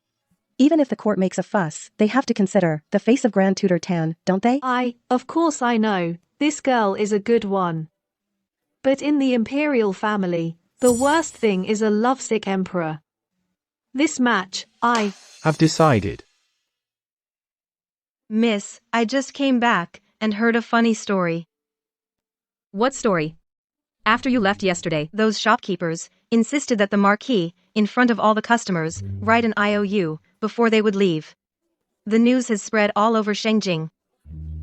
Even if the court makes a fuss, they have to consider the face of Grand Tutor Tan, don't they? Of course I know, this girl is a good one. But in the Imperial family, the worst thing is a lovesick emperor. This match, I have decided. Miss, I just came back and heard a funny story. What story? After you left yesterday, those shopkeepers insisted that the Marquis, in front of all the customers, write an IOU before they would leave. The news has spread all over Shengjing.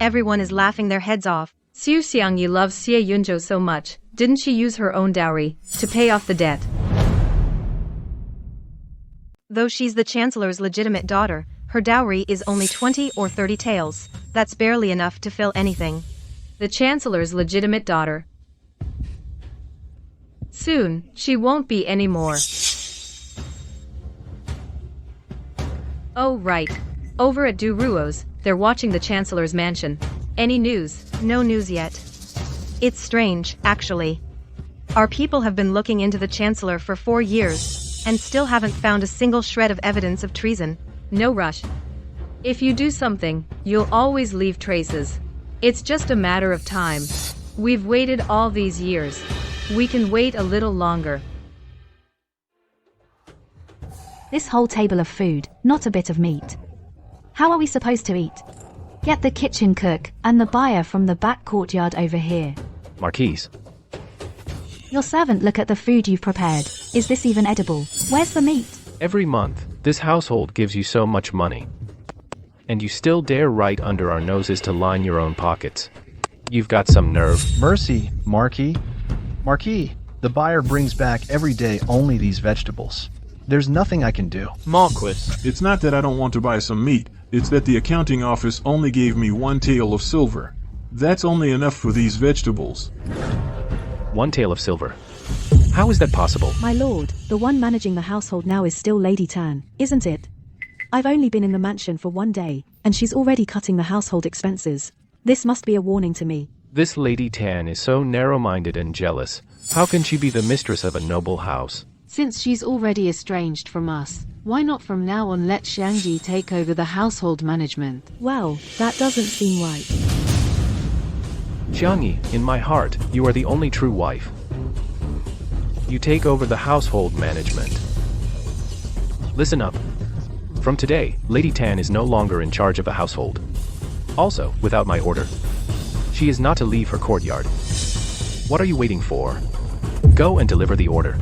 Everyone is laughing their heads off. Su Xiangyi loves Xie Yunzhou so much, didn't she use her own dowry to pay off the debt? Though she's the Chancellor's legitimate daughter, her dowry is only 20 or 30 taels. That's barely enough to fill anything. The Chancellor's legitimate daughter. Soon, she won't be anymore. Oh right. Over at Du Ruo's, they're watching the Chancellor's mansion. Any news? No news yet. It's strange, actually. Our people have been looking into the Chancellor for 4 years, and still haven't found a single shred of evidence of treason. No rush. If you do something, you'll always leave traces. It's just a matter of time. We've waited all these years. We can wait a little longer. This whole table of food, not a bit of meat. How are we supposed to eat? Get the kitchen cook and the buyer from the back courtyard over here. Marquis. Your servant, look at the food you've prepared. Is this even edible? Where's the meat? Every month, this household gives you so much money. And you still dare right under our noses to line your own pockets. You've got some nerve. Mercy, Marquis. Marquis, the buyer brings back every day only these vegetables. There's nothing I can do. Marquis. It's not that I don't want to buy some meat. It's that the accounting office only gave me 1 tael of silver. That's only enough for these vegetables. 1 tael of silver. How is that possible? My lord, the one managing the household now is still Lady Tan, isn't it? I've only been in the mansion for 1 day, and she's already cutting the household expenses. This must be a warning to me. This Lady Tan is so narrow-minded and jealous. How can she be the mistress of a noble house? Since she's already estranged from us, why not from now on let Xiangyi take over the household management? Well, that doesn't seem right. Xiangyi, in my heart, you are the only true wife. You take over the household management. Listen up. From today, Lady Tan is no longer in charge of the household. Also, without my order. She is not to leave her courtyard. What are you waiting for? Go and deliver the order.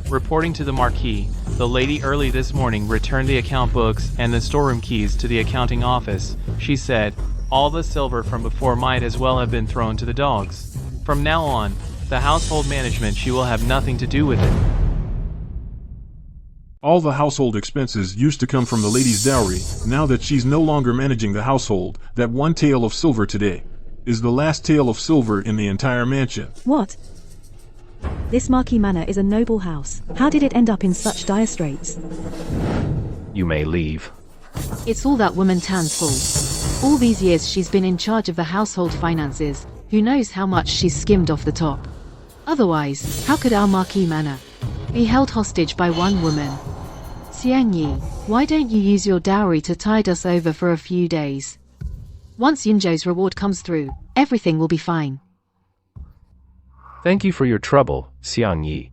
Reporting to the Marquis, the lady early this morning returned the account books and the storeroom keys to the accounting office. She said, all the silver from before might as well have been thrown to the dogs. From now on, the household management, she will have nothing to do with it. All the household expenses used to come from the lady's dowry. Now that she's no longer managing the household, that 1 tael of silver today is the last tael of silver in the entire mansion. What? This Marquis Manor is a noble house. How did it end up in such dire straits? You may leave. It's all that woman Tan's fault. All these years she's been in charge of the household finances. Who knows how much she's skimmed off the top. Otherwise, how could our Marquis Manor be held hostage by one woman? Xiangyi, why don't you use your dowry to tide us over for a few days? Once Yunzhou's reward comes through, everything will be fine. Thank you for your trouble, Xiangyi.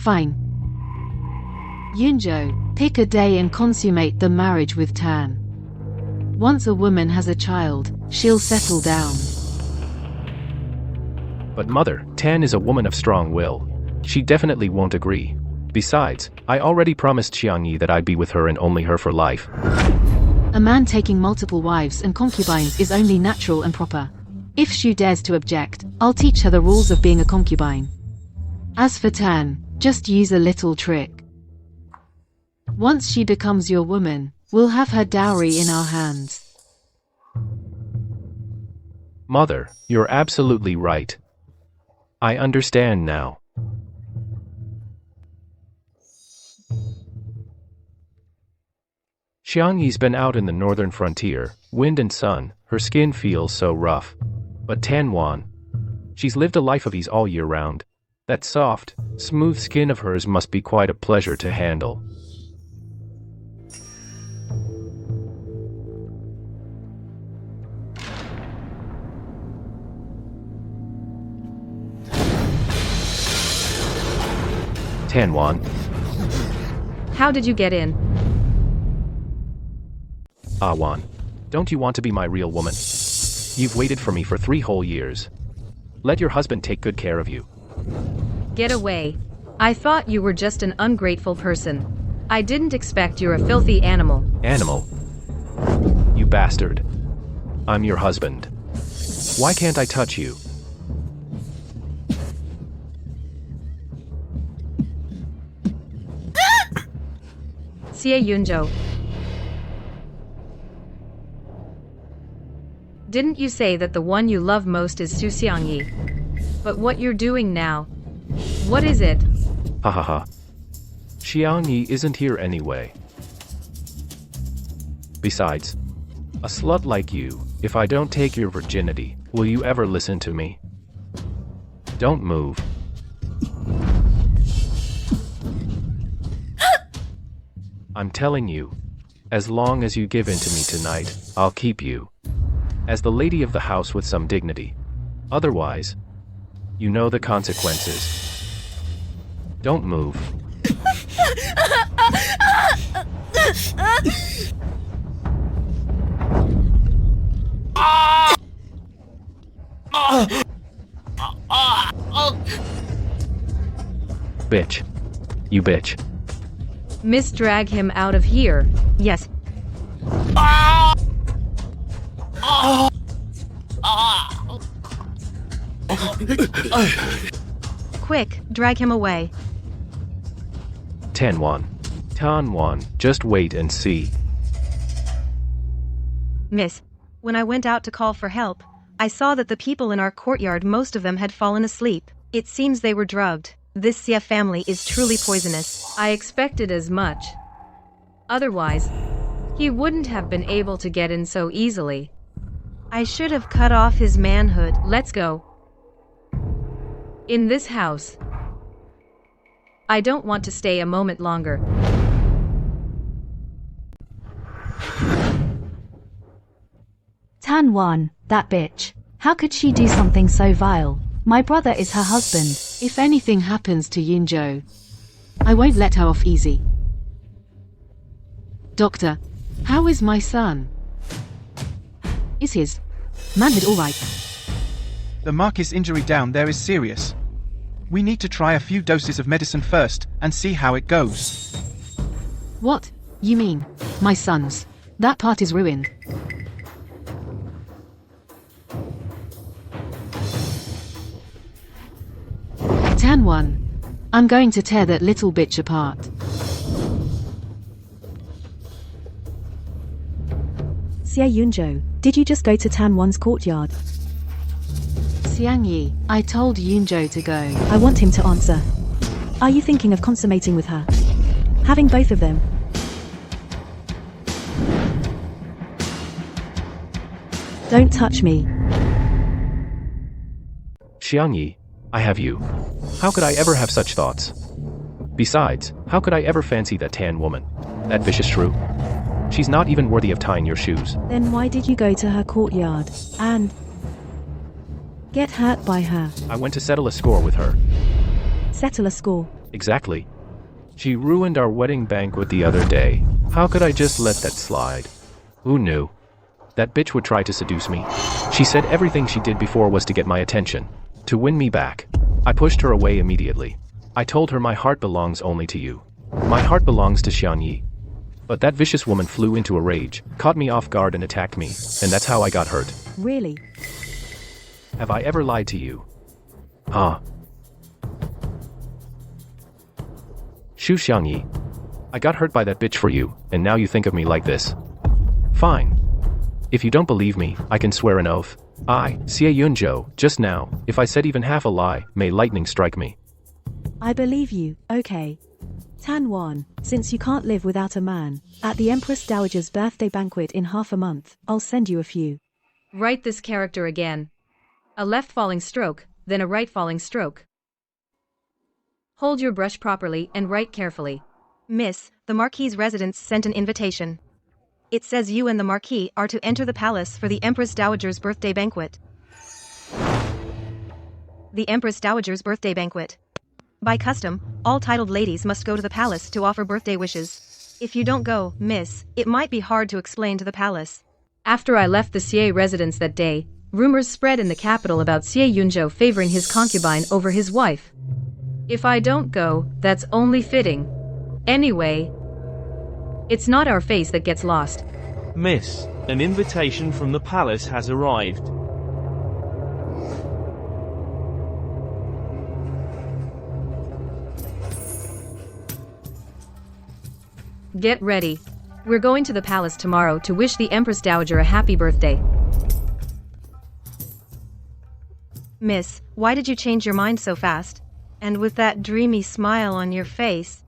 Fine. Yunzhou, pick a day and consummate the marriage with Tan. Once a woman has a child, she'll settle down. But mother, Tan is a woman of strong will. She definitely won't agree. Besides, I already promised Xiangyi that I'd be with her and only her for life. A man taking multiple wives and concubines is only natural and proper. If Shu dares to object, I'll teach her the rules of being a concubine. As for Tan, just use a little trick. Once she becomes your woman, we'll have her dowry in our hands. Mother, you're absolutely right. I understand now. Xiangyi's been out in the northern frontier, wind and sun, her skin feels so rough. But Tan Wan, she's lived a life of ease all year round. That soft, smooth skin of hers must be quite a pleasure to handle. Tan Wan. How did you get in? Ah Wan, don't you want to be my real woman? You've waited for me for 3 whole years. Let your husband take good care of you. Get away. I thought you were just an ungrateful person. I didn't expect you're a filthy animal. Animal? You bastard. I'm your husband. Why can't I touch you? Xie Yunzhou. Didn't you say that the one you love most is Su Xiangyi? But what you're doing now, what is it? Ha ha ha. Xiangyi isn't here anyway. Besides, a slut like you, if I don't take your virginity, will you ever listen to me? Don't move. I'm telling you, as long as you give in to me tonight, I'll keep you as the lady of the house with some dignity. Otherwise, you know the consequences. Don't move. Bitch. You bitch. Miss, drag him out of here. Yes. Quick, drag him away. Tan Wan, just wait and see. Miss, when I went out to call for help, I saw that the people in our courtyard, most of them had fallen asleep. It seems they were drugged. This Xie family is truly poisonous. I expected as much. Otherwise, he wouldn't have been able to get in so easily. I should have cut off his manhood. Let's go. In this house. I don't want to stay a moment longer. Tan Wan, that bitch. How could she do something so vile? My brother is her husband. If anything happens to Zhou, I won't let her off easy. Doctor, how is my son? Is his manhood alright? The Marquis' injury down there is serious. We need to try a few doses of medicine first and see how it goes. What? You mean, my son's? That part is ruined. Tan Wan, I'm going to tear that little bitch apart. Yunzhou, did you just go to Tan Wan's courtyard? Xiangyi, I told Yunzhou to go. I want him to answer. Are you thinking of consummating with her? Having both of them? Don't touch me. Xiangyi, I have you. How could I ever have such thoughts? Besides, how could I ever fancy that Tan woman? That vicious shrew? She's not even worthy of tying your shoes. Then why did you go to her courtyard and get hurt by her? I went to settle a score with her. Settle a score? Exactly. She ruined our wedding banquet the other day. How could I just let that slide? Who knew? That bitch would try to seduce me. She said everything she did before was to get my attention, to win me back. I pushed her away immediately. I told her my heart belongs only to you. My heart belongs to Xiangyi. But that vicious woman flew into a rage, caught me off guard and attacked me, and that's how I got hurt. Really? Have I ever lied to you? Huh? Shu Xiangyi. I got hurt by that bitch for you, and now you think of me like this. Fine. If you don't believe me, I can swear an oath. I, Xie Yunzhou, just now, if I said even half a lie, may lightning strike me. I believe you, okay. Tan Wan, since you can't live without a man, at the Empress Dowager's birthday banquet in half a month, I'll send you a few. Write this character again. A left falling stroke, then a right falling stroke. Hold your brush properly and write carefully. Miss, the Marquis' residence sent an invitation. It says you and the Marquis are to enter the palace for the Empress Dowager's birthday banquet. The Empress Dowager's birthday banquet. By custom, all titled ladies must go to the palace to offer birthday wishes. If you don't go, miss, it might be hard to explain to the palace. After I left the Xie residence that day, rumors spread in the capital about Xie Yunzhou favoring his concubine over his wife. If I don't go, that's only fitting. Anyway, it's not our face that gets lost. Miss, an invitation from the palace has arrived. Get ready. We're going to the palace tomorrow to wish the Empress Dowager a happy birthday. Miss, why did you change your mind so fast? And with that dreamy smile on your face?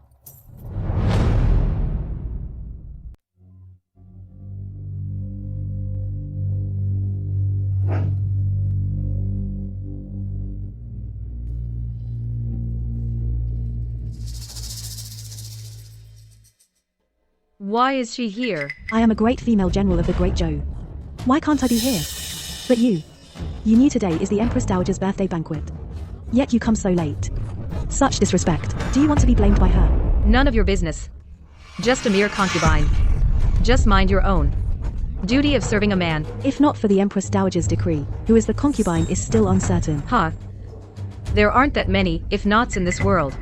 Why is she here? I am a great female general of the Great Zhou. Why can't I be here? But you knew today is the Empress Dowager's birthday banquet. Yet you come so late. Such disrespect. Do you want to be blamed by her? None of your business. Just a mere concubine. Just mind your own. Duty of serving a man. If not for the Empress Dowager's decree, who is the concubine is still uncertain. Huh. There aren't that many, if nots in this world.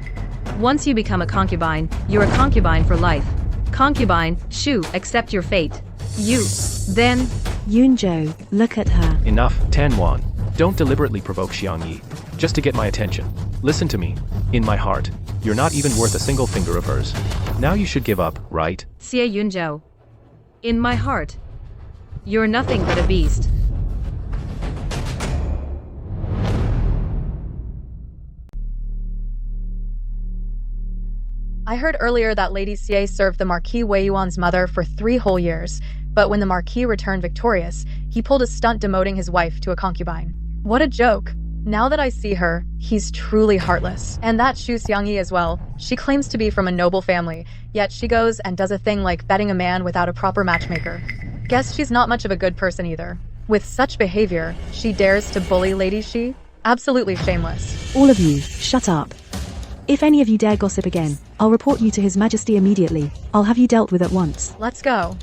Once you become a concubine, you're a concubine for life. Concubine, Shu, accept your fate. You, then... Yunzhou, look at her. Enough, Tan Wan. Don't deliberately provoke Xiang Yi, just to get my attention. Listen to me. In my heart, you're not even worth a single finger of hers. Now you should give up, right? Xie Yunzhou. In my heart, you're nothing but a beast. I heard earlier that Lady Xie served the Marquis Weiyuan's mother for 3 whole years, but when the Marquis returned victorious, he pulled a stunt demoting his wife to a concubine. What a joke! Now that I see her, he's truly heartless. And that Xu Xiangyi as well. She claims to be from a noble family, yet she goes and does a thing like betting a man without a proper matchmaker. Guess she's not much of a good person either. With such behavior, she dares to bully Lady Xi? Absolutely shameless. All of you, shut up. If any of you dare gossip again, I'll report you to His Majesty immediately. I'll have you dealt with at once. Let's go.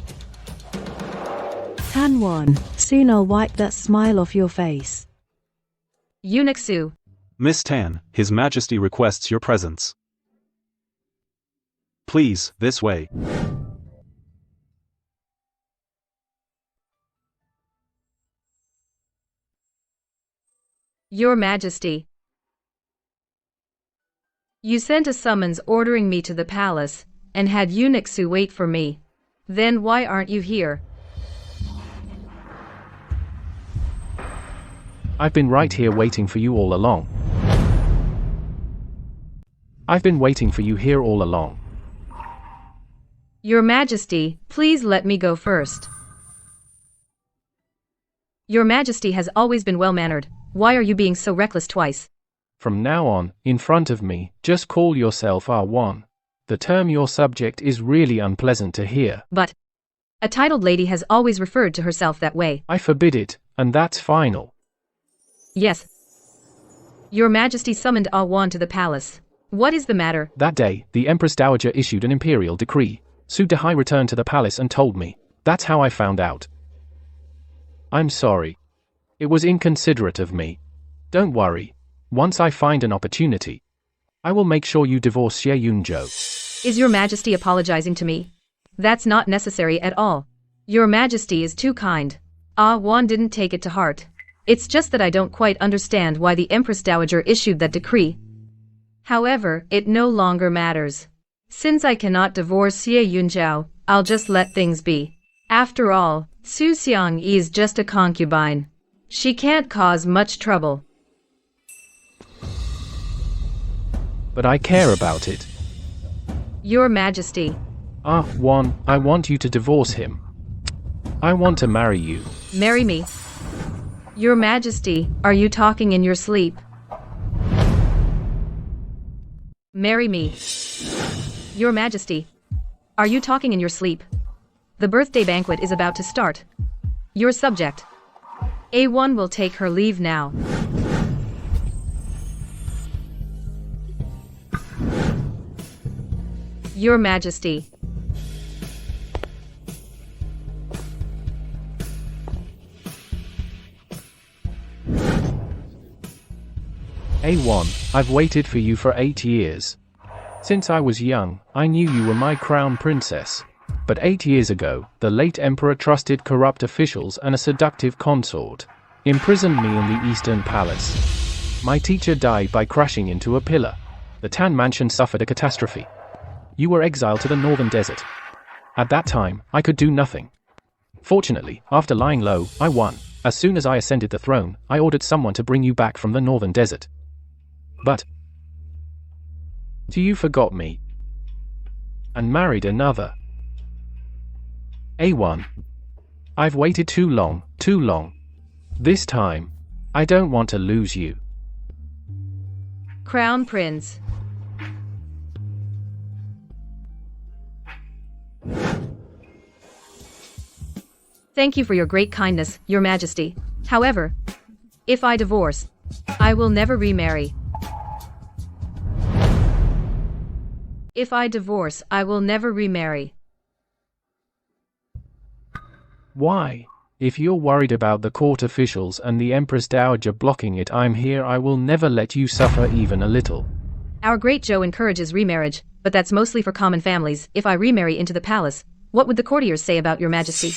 Tan Wan, soon I'll wipe that smile off your face. Eunuch Su. Miss Tan, His Majesty requests your presence. Please, this way. Your Majesty. You sent a summons ordering me to the palace, and had Eunuch Su wait for me. Then why aren't you here? I've been right here waiting for you all along. I've been waiting for you here all along. Your Majesty, please let me go first. Your Majesty has always been well-mannered. Why are you being so reckless twice? From now on, in front of me, just call yourself R1. The term your subject is really unpleasant to hear. But a titled lady has always referred to herself that way. I forbid it, and that's final. Yes. Your Majesty summoned R1 to the palace. What is the matter? That day, the Empress Dowager issued an imperial decree. Su Dehai returned to the palace and told me. That's how I found out. I'm sorry. It was inconsiderate of me. Don't worry. Once I find an opportunity, I will make sure you divorce Xie Yunzhou. Is Your Majesty apologizing to me? That's not necessary at all. Your Majesty is too kind. R1 didn't take it to heart. It's just that I don't quite understand why the Empress Dowager issued that decree. However, it no longer matters. Since I cannot divorce Xie Yunzhou, I'll just let things be. After all, Su Xiangyi is just a concubine. She can't cause much trouble. But I care about it. Your Majesty. R1, I want you to divorce him. I want to marry you. Marry me. Your Majesty, are you talking in your sleep? Marry me. Your Majesty, are you talking in your sleep? The birthday banquet is about to start. Your subject. A1 will take her leave now. Your Majesty. A1, I've waited for you for 8 years. Since I was young, I knew you were my crown princess. But 8 years ago, the late emperor trusted corrupt officials and a seductive consort, imprisoned me in the Eastern Palace. My teacher died by crashing into a pillar. The Tan Mansion suffered a catastrophe. You were exiled to the northern desert. At that time, I could do nothing. Fortunately, after lying low, I won. As soon as I ascended the throne, I ordered someone to bring you back from the northern desert. But you forgot me and married another. A1, I've waited too long, too long. This time, I don't want to lose you. Crown Prince. Thank you for your great kindness, Your Majesty. However, if I divorce, I will never remarry. If I divorce, I will never remarry. Why? If you're worried about the court officials and the Empress Dowager blocking it, I'm here. I will never let you suffer even a little. Our great Zhou encourages remarriage, but that's mostly for common families. If I remarry into the palace, what would the courtiers say about your majesty?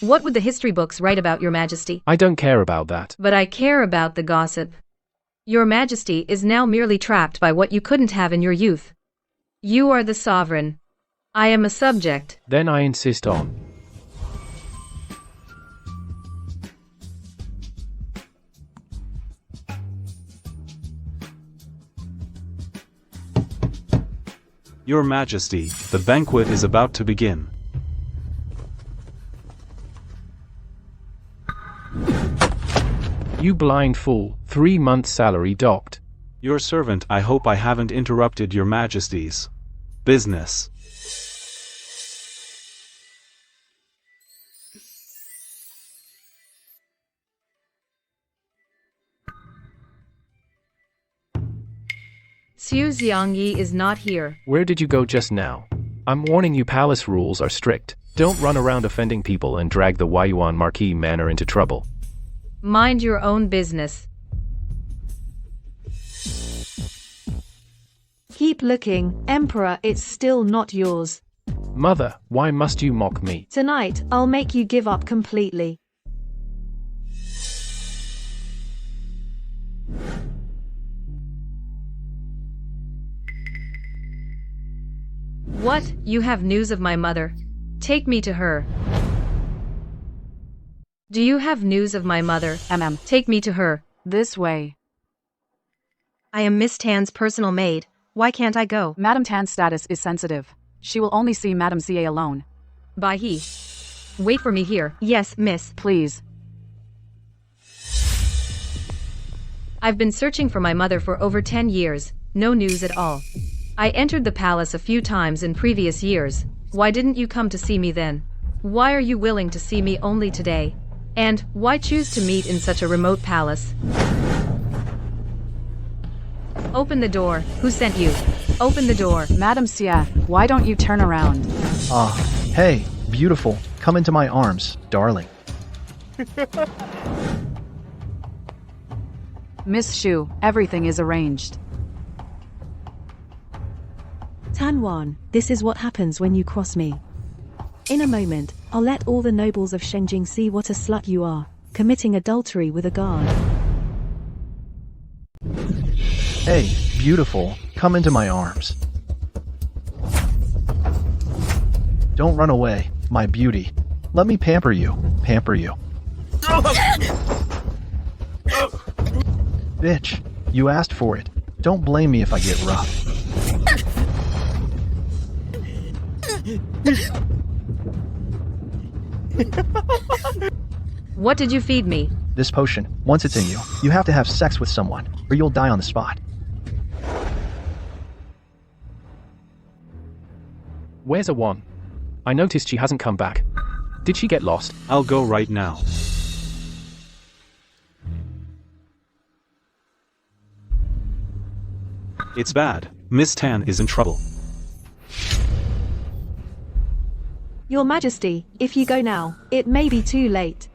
What would the history books write about your majesty? I don't care about that. But I care about the gossip. Your majesty is now merely trapped by what you couldn't have in your youth. You are the sovereign. I am a subject. Then I insist on. Your Majesty, the banquet is about to begin. You blind fool, 3 months' salary docked. Your servant. I hope I haven't interrupted your Majesty's business. Xu Xiangyi is not here. Where did you go just now? I'm warning you, palace rules are strict. Don't run around offending people and drag the Weiyuan Marquis manor into trouble. Mind your own business. Keep looking, Emperor, it's still not yours. Mother, why must you mock me? Tonight, I'll make you give up completely. What? You have news of my mother? Take me to her. Do you have news of my mother? Take me to her. This way. I am Miss Tan's personal maid. Why can't I go? Madame Tan's status is sensitive. She will only see Madame CA alone. By he. Wait for me here. Yes, miss. Please. I've been searching for my mother for over 10 years. No news at all. I entered the palace a few times in previous years. Why didn't you come to see me then? Why are you willing to see me only today? And why choose to meet in such a remote palace? Open the door. Who sent you? Open the door. Madame Xia, why don't you turn around? Hey, beautiful. Come into my arms, darling. Miss Xu, everything is arranged. Tan Wan, this is what happens when you cross me. In a moment, I'll let all the nobles of Shenjing see what a slut you are, committing adultery with a guard. Hey, beautiful. Come into my arms. Don't run away, my beauty. Let me pamper you. Pamper you. Bitch, you asked for it. Don't blame me if I get rough. What did you feed me? This potion, once it's in you, you have to have sex with someone, or you'll die on the spot. Where's A1? I noticed she hasn't come back. Did she get lost? I'll go right now. It's bad. Miss Tan is in trouble. Your Majesty, if you go now, it may be too late.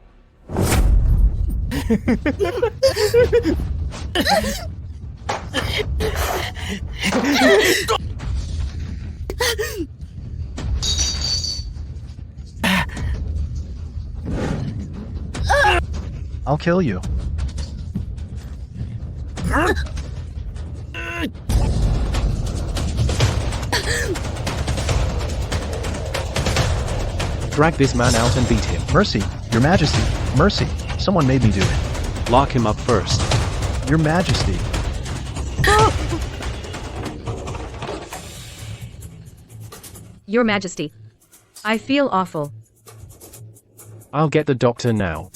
I'll kill you. Drag this man out and beat him. Mercy, Your Majesty, mercy. Someone made me do it. Lock him up first. Your Majesty. Your Majesty. I feel awful. I'll get the doctor now.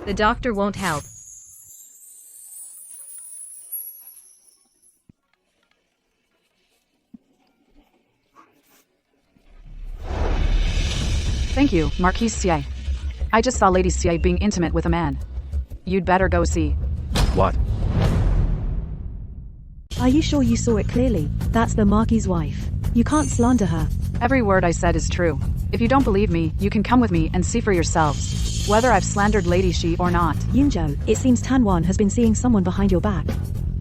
The doctor won't help. Thank you, Marquis Xie. I just saw Lady Xie being intimate with a man. You'd better go see. What? Are you sure you saw it clearly? That's the Marquis' wife. You can't slander her. Every word I said is true. If you don't believe me, you can come with me and see for yourselves whether I've slandered Lady Xi or not. Yunzhou, it seems Tan Wan has been seeing someone behind your back.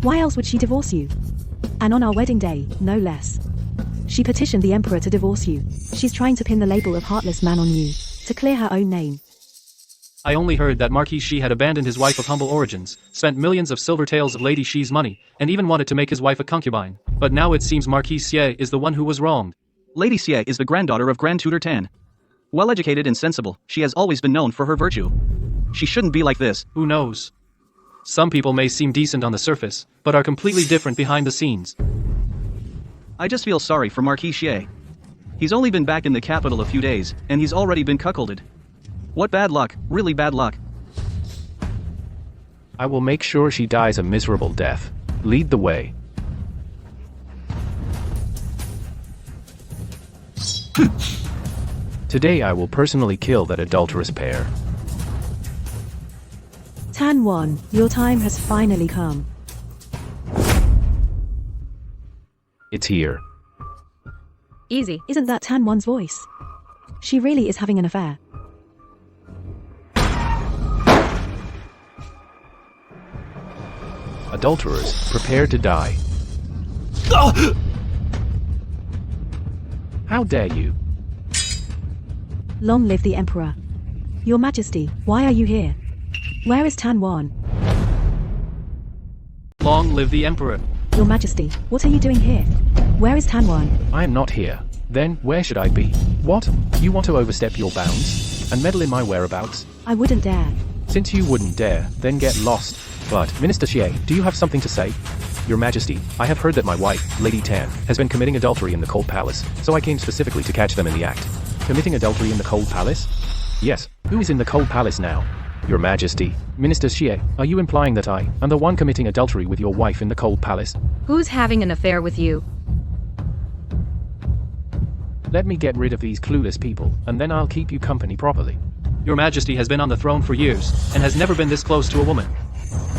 Why else would she divorce you? And on our wedding day, no less. She petitioned the emperor to divorce you. She's trying to pin the label of heartless man on you, to clear her own name. I only heard that Marquis Xi had abandoned his wife of humble origins, spent millions of silver taels of Lady Xi's money, and even wanted to make his wife a concubine. But now it seems Marquis Xie is the one who was wronged. Lady Xie is the granddaughter of Grand Tutor Tan. Well-educated and sensible, she has always been known for her virtue. She shouldn't be like this. Who knows? Some people may seem decent on the surface, but are completely different behind the scenes. I just feel sorry for Marquis Xie. He's only been back in the capital a few days, and he's already been cuckolded. What bad luck, really bad luck. I will make sure she dies a miserable death. Lead the way. Today I will personally kill that adulterous pair. Tan Wan, your time has finally come. It's here. Easy. Isn't that Tan Wan's voice? She really is having an affair. Adulterers, prepare to die. How dare you? Long live the Emperor. Your Majesty, why are you here? Where is Tan Wan? Long live the Emperor. Your Majesty, what are you doing here? Where is Tan Wan? I am not here. Then, where should I be? What? You want to overstep your bounds? And meddle in my whereabouts? I wouldn't dare. Since you wouldn't dare, then get lost. But, Minister Xie, do you have something to say? Your Majesty, I have heard that my wife, Lady Tan, has been committing adultery in the Cold Palace, so I came specifically to catch them in the act. Committing adultery in the Cold Palace? Yes, who is in the Cold Palace now? Your Majesty, Minister Xie, are you implying that I am the one committing adultery with your wife in the Cold Palace? Who's having an affair with you? Let me get rid of these clueless people, and then I'll keep you company properly. Your Majesty has been on the throne for years, and has never been this close to a woman.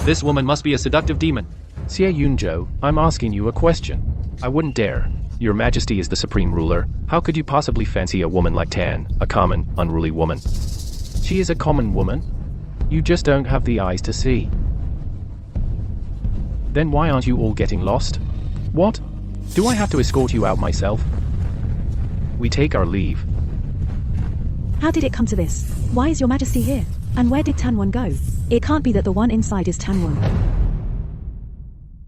This woman must be a seductive demon. Xie Yunzhou, I'm asking you a question. I wouldn't dare. Your Majesty is the supreme ruler. How could you possibly fancy a woman like Tan, a common, unruly woman? She is a common woman. You just don't have the eyes to see. Then why aren't you all getting lost? What? Do I have to escort you out myself? We take our leave. How did it come to this? Why is your Majesty here? And where did Tan Wan go? It can't be that the one inside is Tan Wan.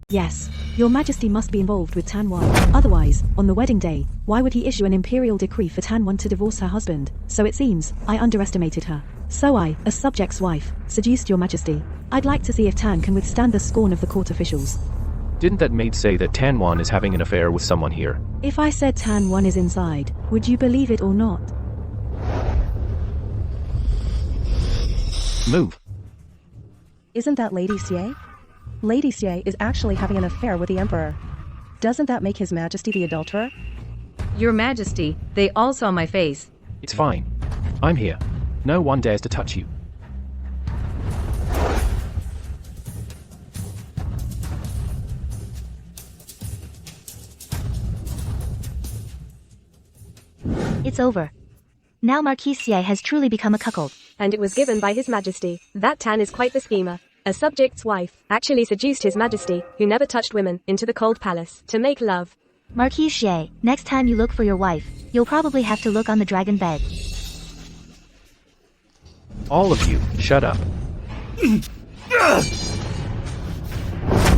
Yes, your Majesty must be involved with Tan Wan. Otherwise, on the wedding day, why would he issue an imperial decree for Tan Wan to divorce her husband? So it seems, I underestimated her. So I, a subject's wife, seduced your Majesty. I'd like to see if Tan can withstand the scorn of the court officials. Didn't that maid say that Tan Wan is having an affair with someone here? If I said Tan Wan is inside, would you believe it or not? Move. Isn't that Lady Xie? Lady Xie is actually having an affair with the Emperor. Doesn't that make His Majesty the adulterer? Your Majesty, they all saw my face. It's fine. I'm here. No one dares to touch you. It's over. Now Marquis Xie has truly become a cuckold. And it was given by His Majesty. That Tan is quite the schemer. A subject's wife actually seduced His Majesty, who never touched women, into the cold palace to make love. Marquis Xie, next time you look for your wife, you'll probably have to look on the dragon bed. All of you, shut up.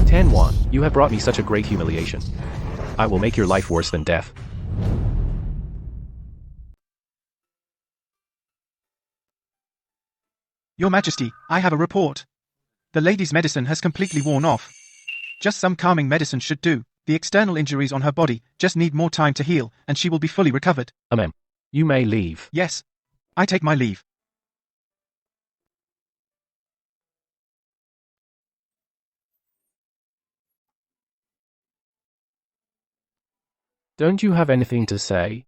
Tan Wan, you have brought me such a great humiliation. I will make your life worse than death. Your Majesty, I have a report. The lady's medicine has completely worn off. Just some calming medicine should do. The external injuries on her body just need more time to heal, and she will be fully recovered. You may leave. Yes. I take my leave. Don't you have anything to say?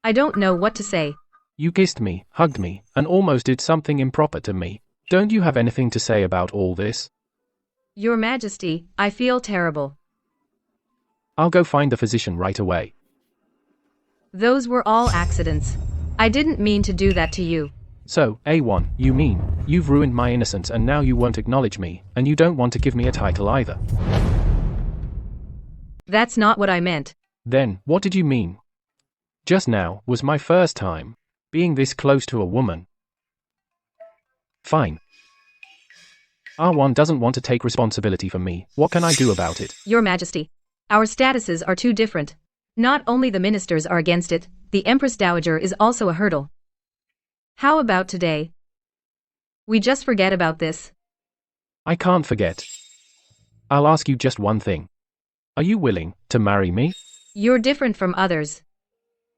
I don't know what to say. You kissed me, hugged me, and almost did something improper to me. Don't you have anything to say about all this? Your Majesty, I feel terrible. I'll go find the physician right away. Those were all accidents. I didn't mean to do that to you. So, A1, you mean, you've ruined my innocence and now you won't acknowledge me, and you don't want to give me a title either. That's not what I meant. Then, what did you mean? Just now was my first time being this close to a woman. Fine. R1 doesn't want to take responsibility for me. What can I do about it? Your Majesty, our statuses are too different. Not only the ministers are against it, the Empress Dowager is also a hurdle. How about today? We just forget about this. I can't forget. I'll ask you just one thing. Are you willing to marry me? You're different from others.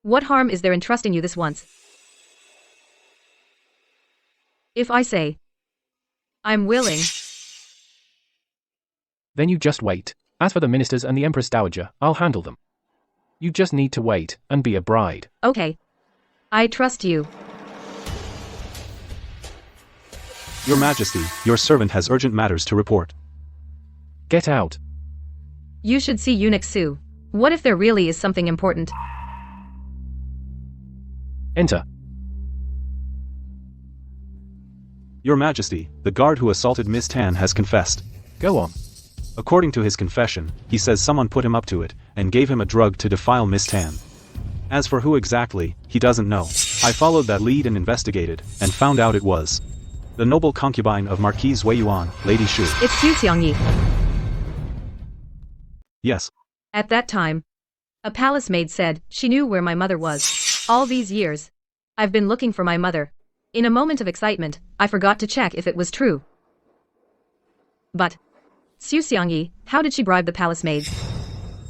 What harm is there in trusting you this once? If I say, I'm willing, then you just wait. As for the ministers and the Empress Dowager, I'll handle them. You just need to wait and be a bride. Okay. I trust you. Your Majesty, your servant has urgent matters to report. Get out. You should see Eunuch Su. What if there really is something important? Enter. Your Majesty, the guard who assaulted Miss Tan has confessed. Go on. According to his confession, he says someone put him up to it, and gave him a drug to defile Miss Tan. As for who exactly, he doesn't know. I followed that lead and investigated, and found out it was the noble concubine of Marquise Weiyuan, Lady Shu. It's Xu Xiangyi. Yes. At that time, a palace maid said she knew where my mother was. All these years, I've been looking for my mother. In a moment of excitement, I forgot to check if it was true. But, Xu Xiangyi, how did she bribe the palace maids?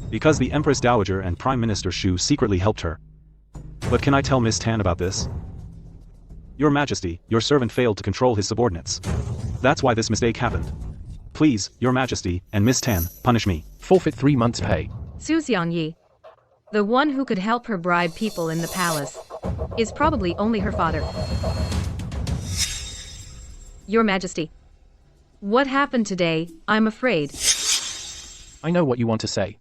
Because the Empress Dowager and Prime Minister Shu secretly helped her. But can I tell Miss Tan about this? Your Majesty, your servant failed to control his subordinates. That's why this mistake happened. Please, Your Majesty, and Miss Tan, punish me. Forfeit 3 months' pay. Xu Xiangyi, the one who could help her bribe people in the palace, is probably only her father. Your Majesty, what happened today, I'm afraid. I know what you want to say.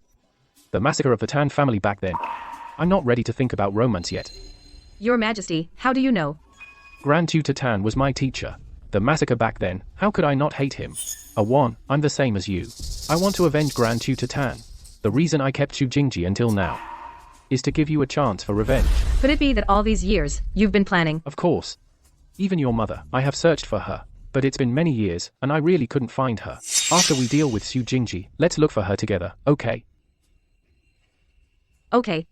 The massacre of the Tan family back then. I'm not ready to think about romance yet. Your Majesty, how do you know? Grand Tutor Tan was my teacher. The massacre back then, how could I not hate him? A1, I'm the same as you. I want to avenge Grand Tutor Tan. The reason I kept Xu Jingji until now is to give you a chance for revenge. Could it be that all these years, you've been planning? Of course. Even your mother, I have searched for her. But it's been many years, and I really couldn't find her. After we deal with Xu Jingji, let's look for her together, okay? Okay.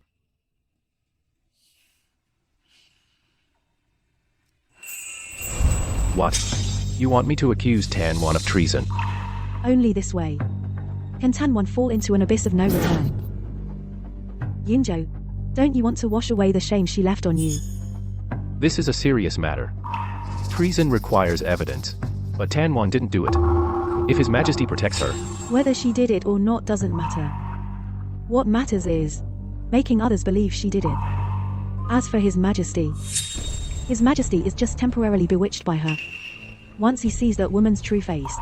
What? You want me to accuse Tan Wan of treason? Only this way. Can Tan Wan fall into an abyss of no return? Yunzhou, don't you want to wash away the shame she left on you? This is a serious matter. Treason requires evidence, but Tan Wan didn't do it. If His Majesty protects her... Whether she did it or not doesn't matter. What matters is making others believe she did it. As for His Majesty is just temporarily bewitched by her. Once he sees that woman's true face,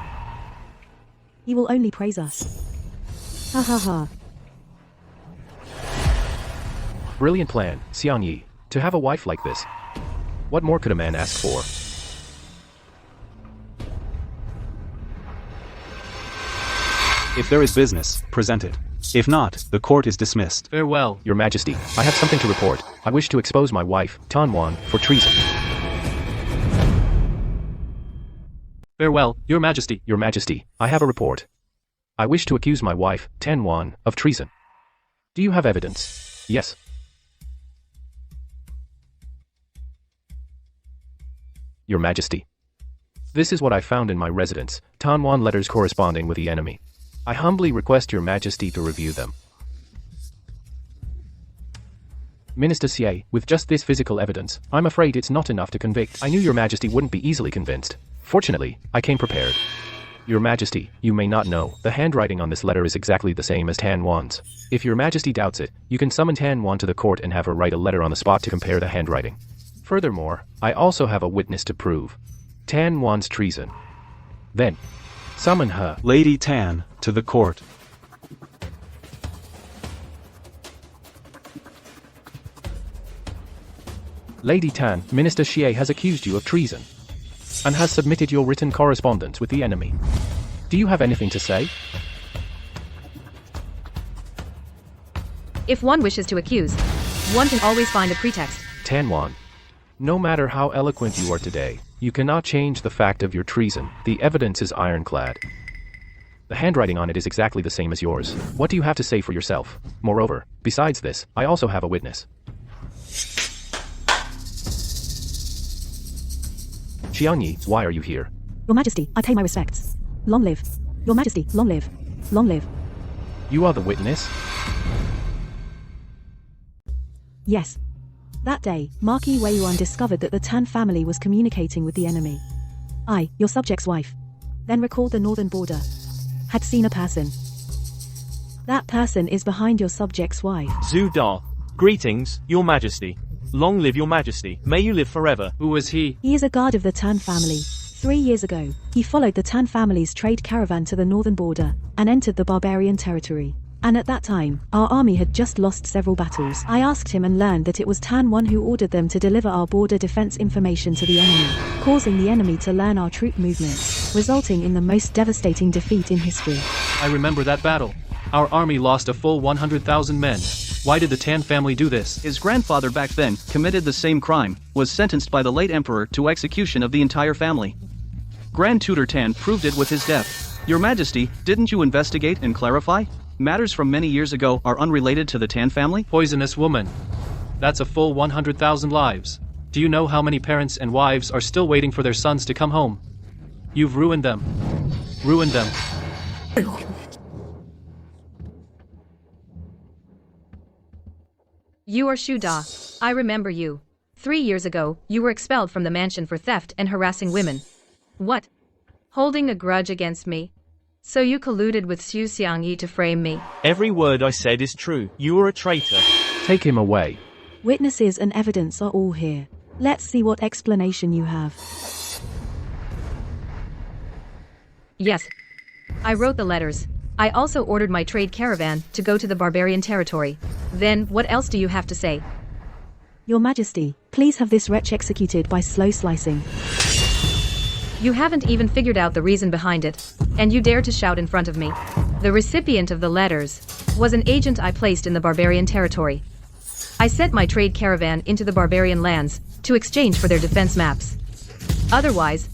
he will only praise us. Ha ha ha. Brilliant plan, Xiangyi, to have a wife like this. What more could a man ask for? If there is business, present it. If not, the court is dismissed. Farewell. Your Majesty, I have something to report. I wish to expose my wife, Tan Wan, for treason. Farewell, Your Majesty. Your Majesty, I have a report. I wish to accuse my wife, Tan Wan, of treason. Do you have evidence? Yes. Your Majesty. This is what I found in my residence, Tan Wan letters corresponding with the enemy. I humbly request Your Majesty to review them. Minister Xie, with just this physical evidence, I'm afraid it's not enough to convict. I knew Your Majesty wouldn't be easily convinced. Fortunately, I came prepared. Your Majesty, you may not know, the handwriting on this letter is exactly the same as Tan Wan's. If Your Majesty doubts it, you can summon Tan Wan to the court and have her write a letter on the spot to compare the handwriting. Furthermore, I also have a witness to prove Tan Wan's treason. Then, summon her. Lady Tan, to the court. Lady Tan, Minister Xie has accused you of treason and has submitted your written correspondence with the enemy. Do you have anything to say? If one wishes to accuse, one can always find a pretext. Tan Wan, no matter how eloquent you are today, you cannot change the fact of your treason. The evidence is ironclad. The handwriting on it is exactly the same as yours. What do you have to say for yourself? Moreover, besides this, I also have a witness. Xiangyi, why are you here? Your Majesty, I pay my respects. Long live. Your Majesty, long live. Long live. You are the witness? Yes. That day, Marquis Weiyuan discovered that the Tan family was communicating with the enemy. I, your subject's wife, then recalled the northern border. Had seen a person. That person is behind your subject's wife. Zhou Da. Greetings, Your Majesty. Long live Your Majesty. May you live forever. Who was he? He is a guard of the Tan family. 3 years ago, he followed the Tan family's trade caravan to the northern border and entered the barbarian territory. And at that time, our army had just lost several battles. I asked him and learned that it was Tan Wan who ordered them to deliver our border defense information to the enemy, causing the enemy to learn our troop movements, resulting in the most devastating defeat in history. I remember that battle. Our army lost a full 100,000 men. Why did the Tan family do this? His grandfather back then committed the same crime, was sentenced by the late emperor to execution of the entire family. Grand Tutor Tan proved it with his death. Your Majesty, didn't you investigate and clarify? Matters from many years ago are unrelated to the Tan family? Poisonous woman. That's a full 100,000 lives. Do you know how many parents and wives are still waiting for their sons to come home? You've ruined them. Ruined them. You are Zhu Da. I remember you. 3 years ago, you were expelled from the mansion for theft and harassing women. What? Holding a grudge against me? So you colluded with Xu Xiangyi to frame me? Every word I said is true. You are a traitor. Take him away. Witnesses and evidence are all here. Let's see what explanation you have. Yes. I wrote the letters. I also ordered my trade caravan to go to the barbarian territory. Then, what else do you have to say? Your Majesty, please have this wretch executed by slow slicing. You haven't even figured out the reason behind it, and you dare to shout in front of me. The recipient of the letters was an agent I placed in the barbarian territory. I sent my trade caravan into the barbarian lands to exchange for their defense maps. Otherwise,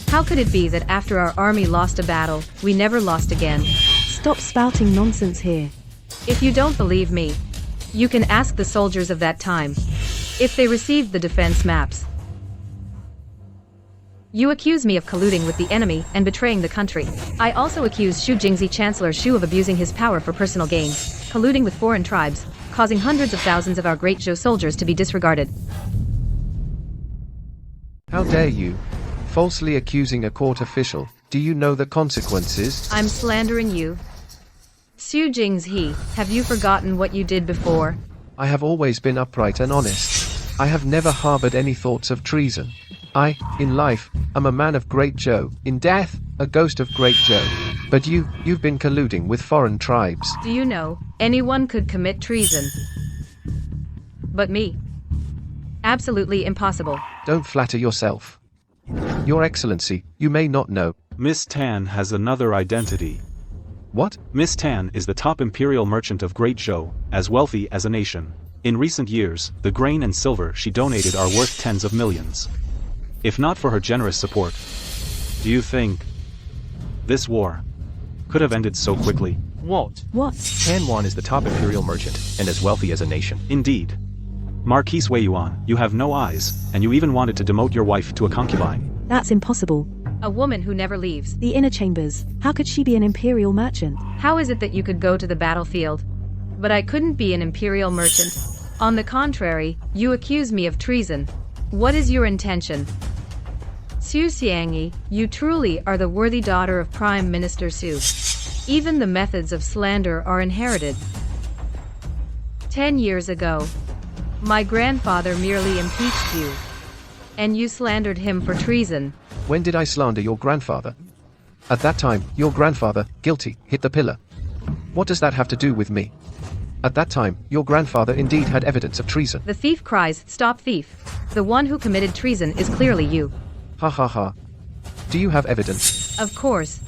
how could it be that after our army lost a battle, we never lost again? Stop spouting nonsense here. If you don't believe me, you can ask the soldiers of that time if they received the defense maps. You accuse me of colluding with the enemy and betraying the country. I also accuse Xu Jingzi Chancellor Xu of abusing his power for personal gain, colluding with foreign tribes, causing hundreds of thousands of our great Zhou soldiers to be disregarded. How dare you? Falsely accusing a court official. Do you know the consequences? I'm slandering you. Xu Jingzi, have you forgotten what you did before? I have always been upright and honest. I have never harbored any thoughts of treason. I, in life, am a man of great Zhou. In death, a ghost of great Zhou. But you've been colluding with foreign tribes. Do you know, anyone could commit treason. But me. Absolutely impossible. Don't flatter yourself. Your Excellency, you may not know. Miss Tan has another identity. What? Miss Tan is the top imperial merchant of Great Zhou, as wealthy as a nation. In recent years, the grain and silver she donated are worth tens of millions. If not for her generous support, do you think this war could have ended so quickly? What? Tan Wan is the top imperial merchant, and as wealthy as a nation. Indeed. Marquis Weiyuan, you have no eyes, and you even wanted to demote your wife to a concubine. That's impossible. A woman who never leaves. The inner chambers. How could she be an imperial merchant? How is it that you could go to the battlefield, but I couldn't be an imperial merchant? On the contrary, you accuse me of treason. What is your intention? Xu Xiangyi, you truly are the worthy daughter of Prime Minister Xu. Even the methods of slander are inherited. 10 years ago, my grandfather merely impeached you, and you slandered him for treason. When did I slander your grandfather? At that time, your grandfather, guilty, hit the pillar. What does that have to do with me? At that time, your grandfather indeed had evidence of treason. The thief cries, "Stop thief." The one who committed treason is clearly you. Ha ha ha. Do you have evidence? Of course.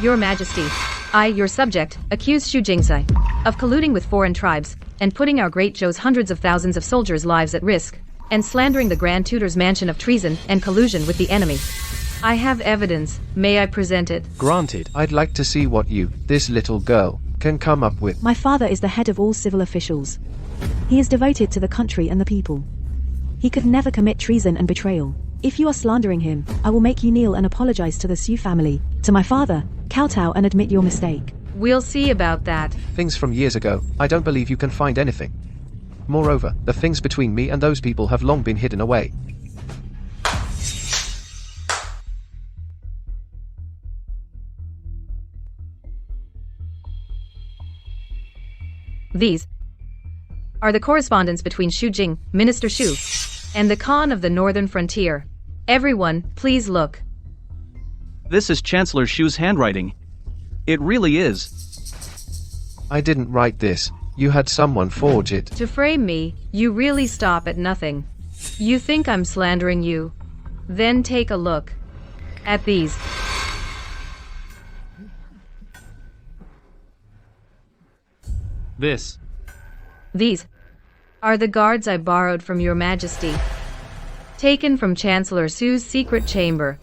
Your Majesty, I, your subject, accuse Xu Jingzai of colluding with foreign tribes and putting our great Zhou's hundreds of thousands of soldiers' lives at risk, and slandering the Grand Tutor's mansion of treason and collusion with the enemy. I have evidence. May I present it? Granted. I'd like to see what you, this little girl, can come up with. My father is the head of all civil officials. He is devoted to the country and the people. He could never commit treason and betrayal. If you are slandering him, I will make you kneel and apologize to the Xu family, to my father, kowtow and admit your mistake. We'll see about that. Things from years ago, I don't believe you can find anything. Moreover, the things between me and those people have long been hidden away. These are the correspondence between Xu Jing, Minister Xu, and the Khan of the Northern Frontier. Everyone, please look. This is Chancellor Xu's handwriting. It really is. I didn't write this. You had someone forge it. To frame me, you really stop at nothing. You think I'm slandering you? Then take a look at these. These are the guards I borrowed from your Majesty, taken from Chancellor Xu's secret chamber.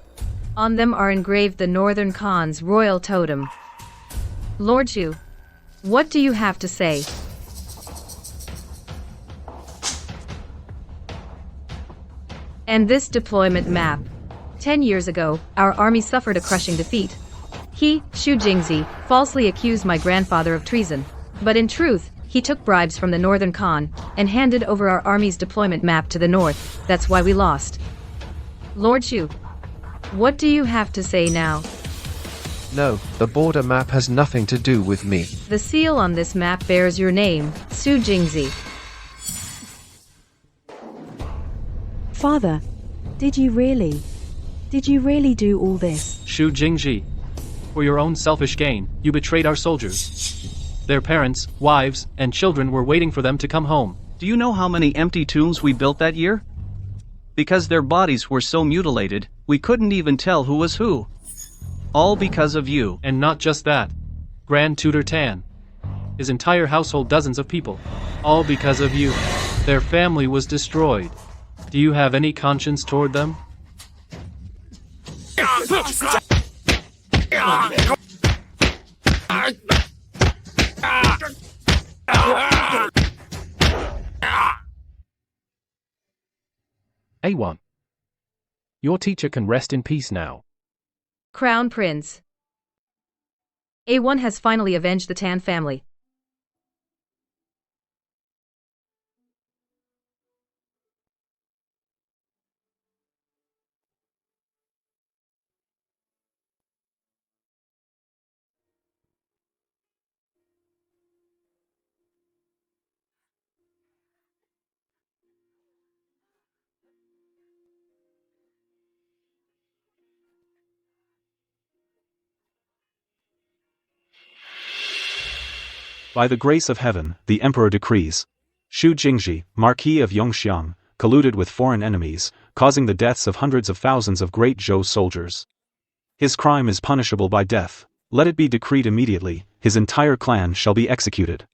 On them are engraved the Northern Khan's royal totem. Lord Xu, what do you have to say? And this deployment map. 10 years ago, our army suffered a crushing defeat. He, Xu Jingzi, falsely accused my grandfather of treason. But in truth, he took bribes from the Northern Khan and handed over our army's deployment map to the north. That's why we lost. Lord Xu, what do you have to say now? No, the border map has nothing to do with me. The seal on this map bears your name, Xu Jingzi. Father, did you really do all this? Xu Jingji. For your own selfish gain, you betrayed our soldiers. Their parents, wives, and children were waiting for them to come home. Do you know how many empty tombs we built that year? Because their bodies were so mutilated, we couldn't even tell who was who. All because of you. And not just that. Grand Tutor Tan. His entire household, dozens of people. All because of you. Their family was destroyed. Do you have any conscience toward them? A1. Your teacher can rest in peace now. Crown Prince. A1 has finally avenged the Tan family. By the grace of heaven, the Emperor decrees. Xu Jingji, Marquis of Yongxiang, colluded with foreign enemies, causing the deaths of hundreds of thousands of great Zhou soldiers. His crime is punishable by death. Let it be decreed immediately, his entire clan shall be executed.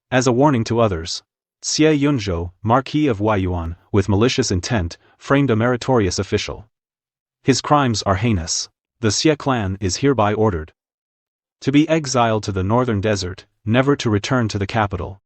As a warning to others, Xie Yunzhou, Marquis of Weiyuan, with malicious intent, framed a meritorious official. His crimes are heinous. The Xie clan is hereby ordered to be exiled to the northern desert, never to return to the capital.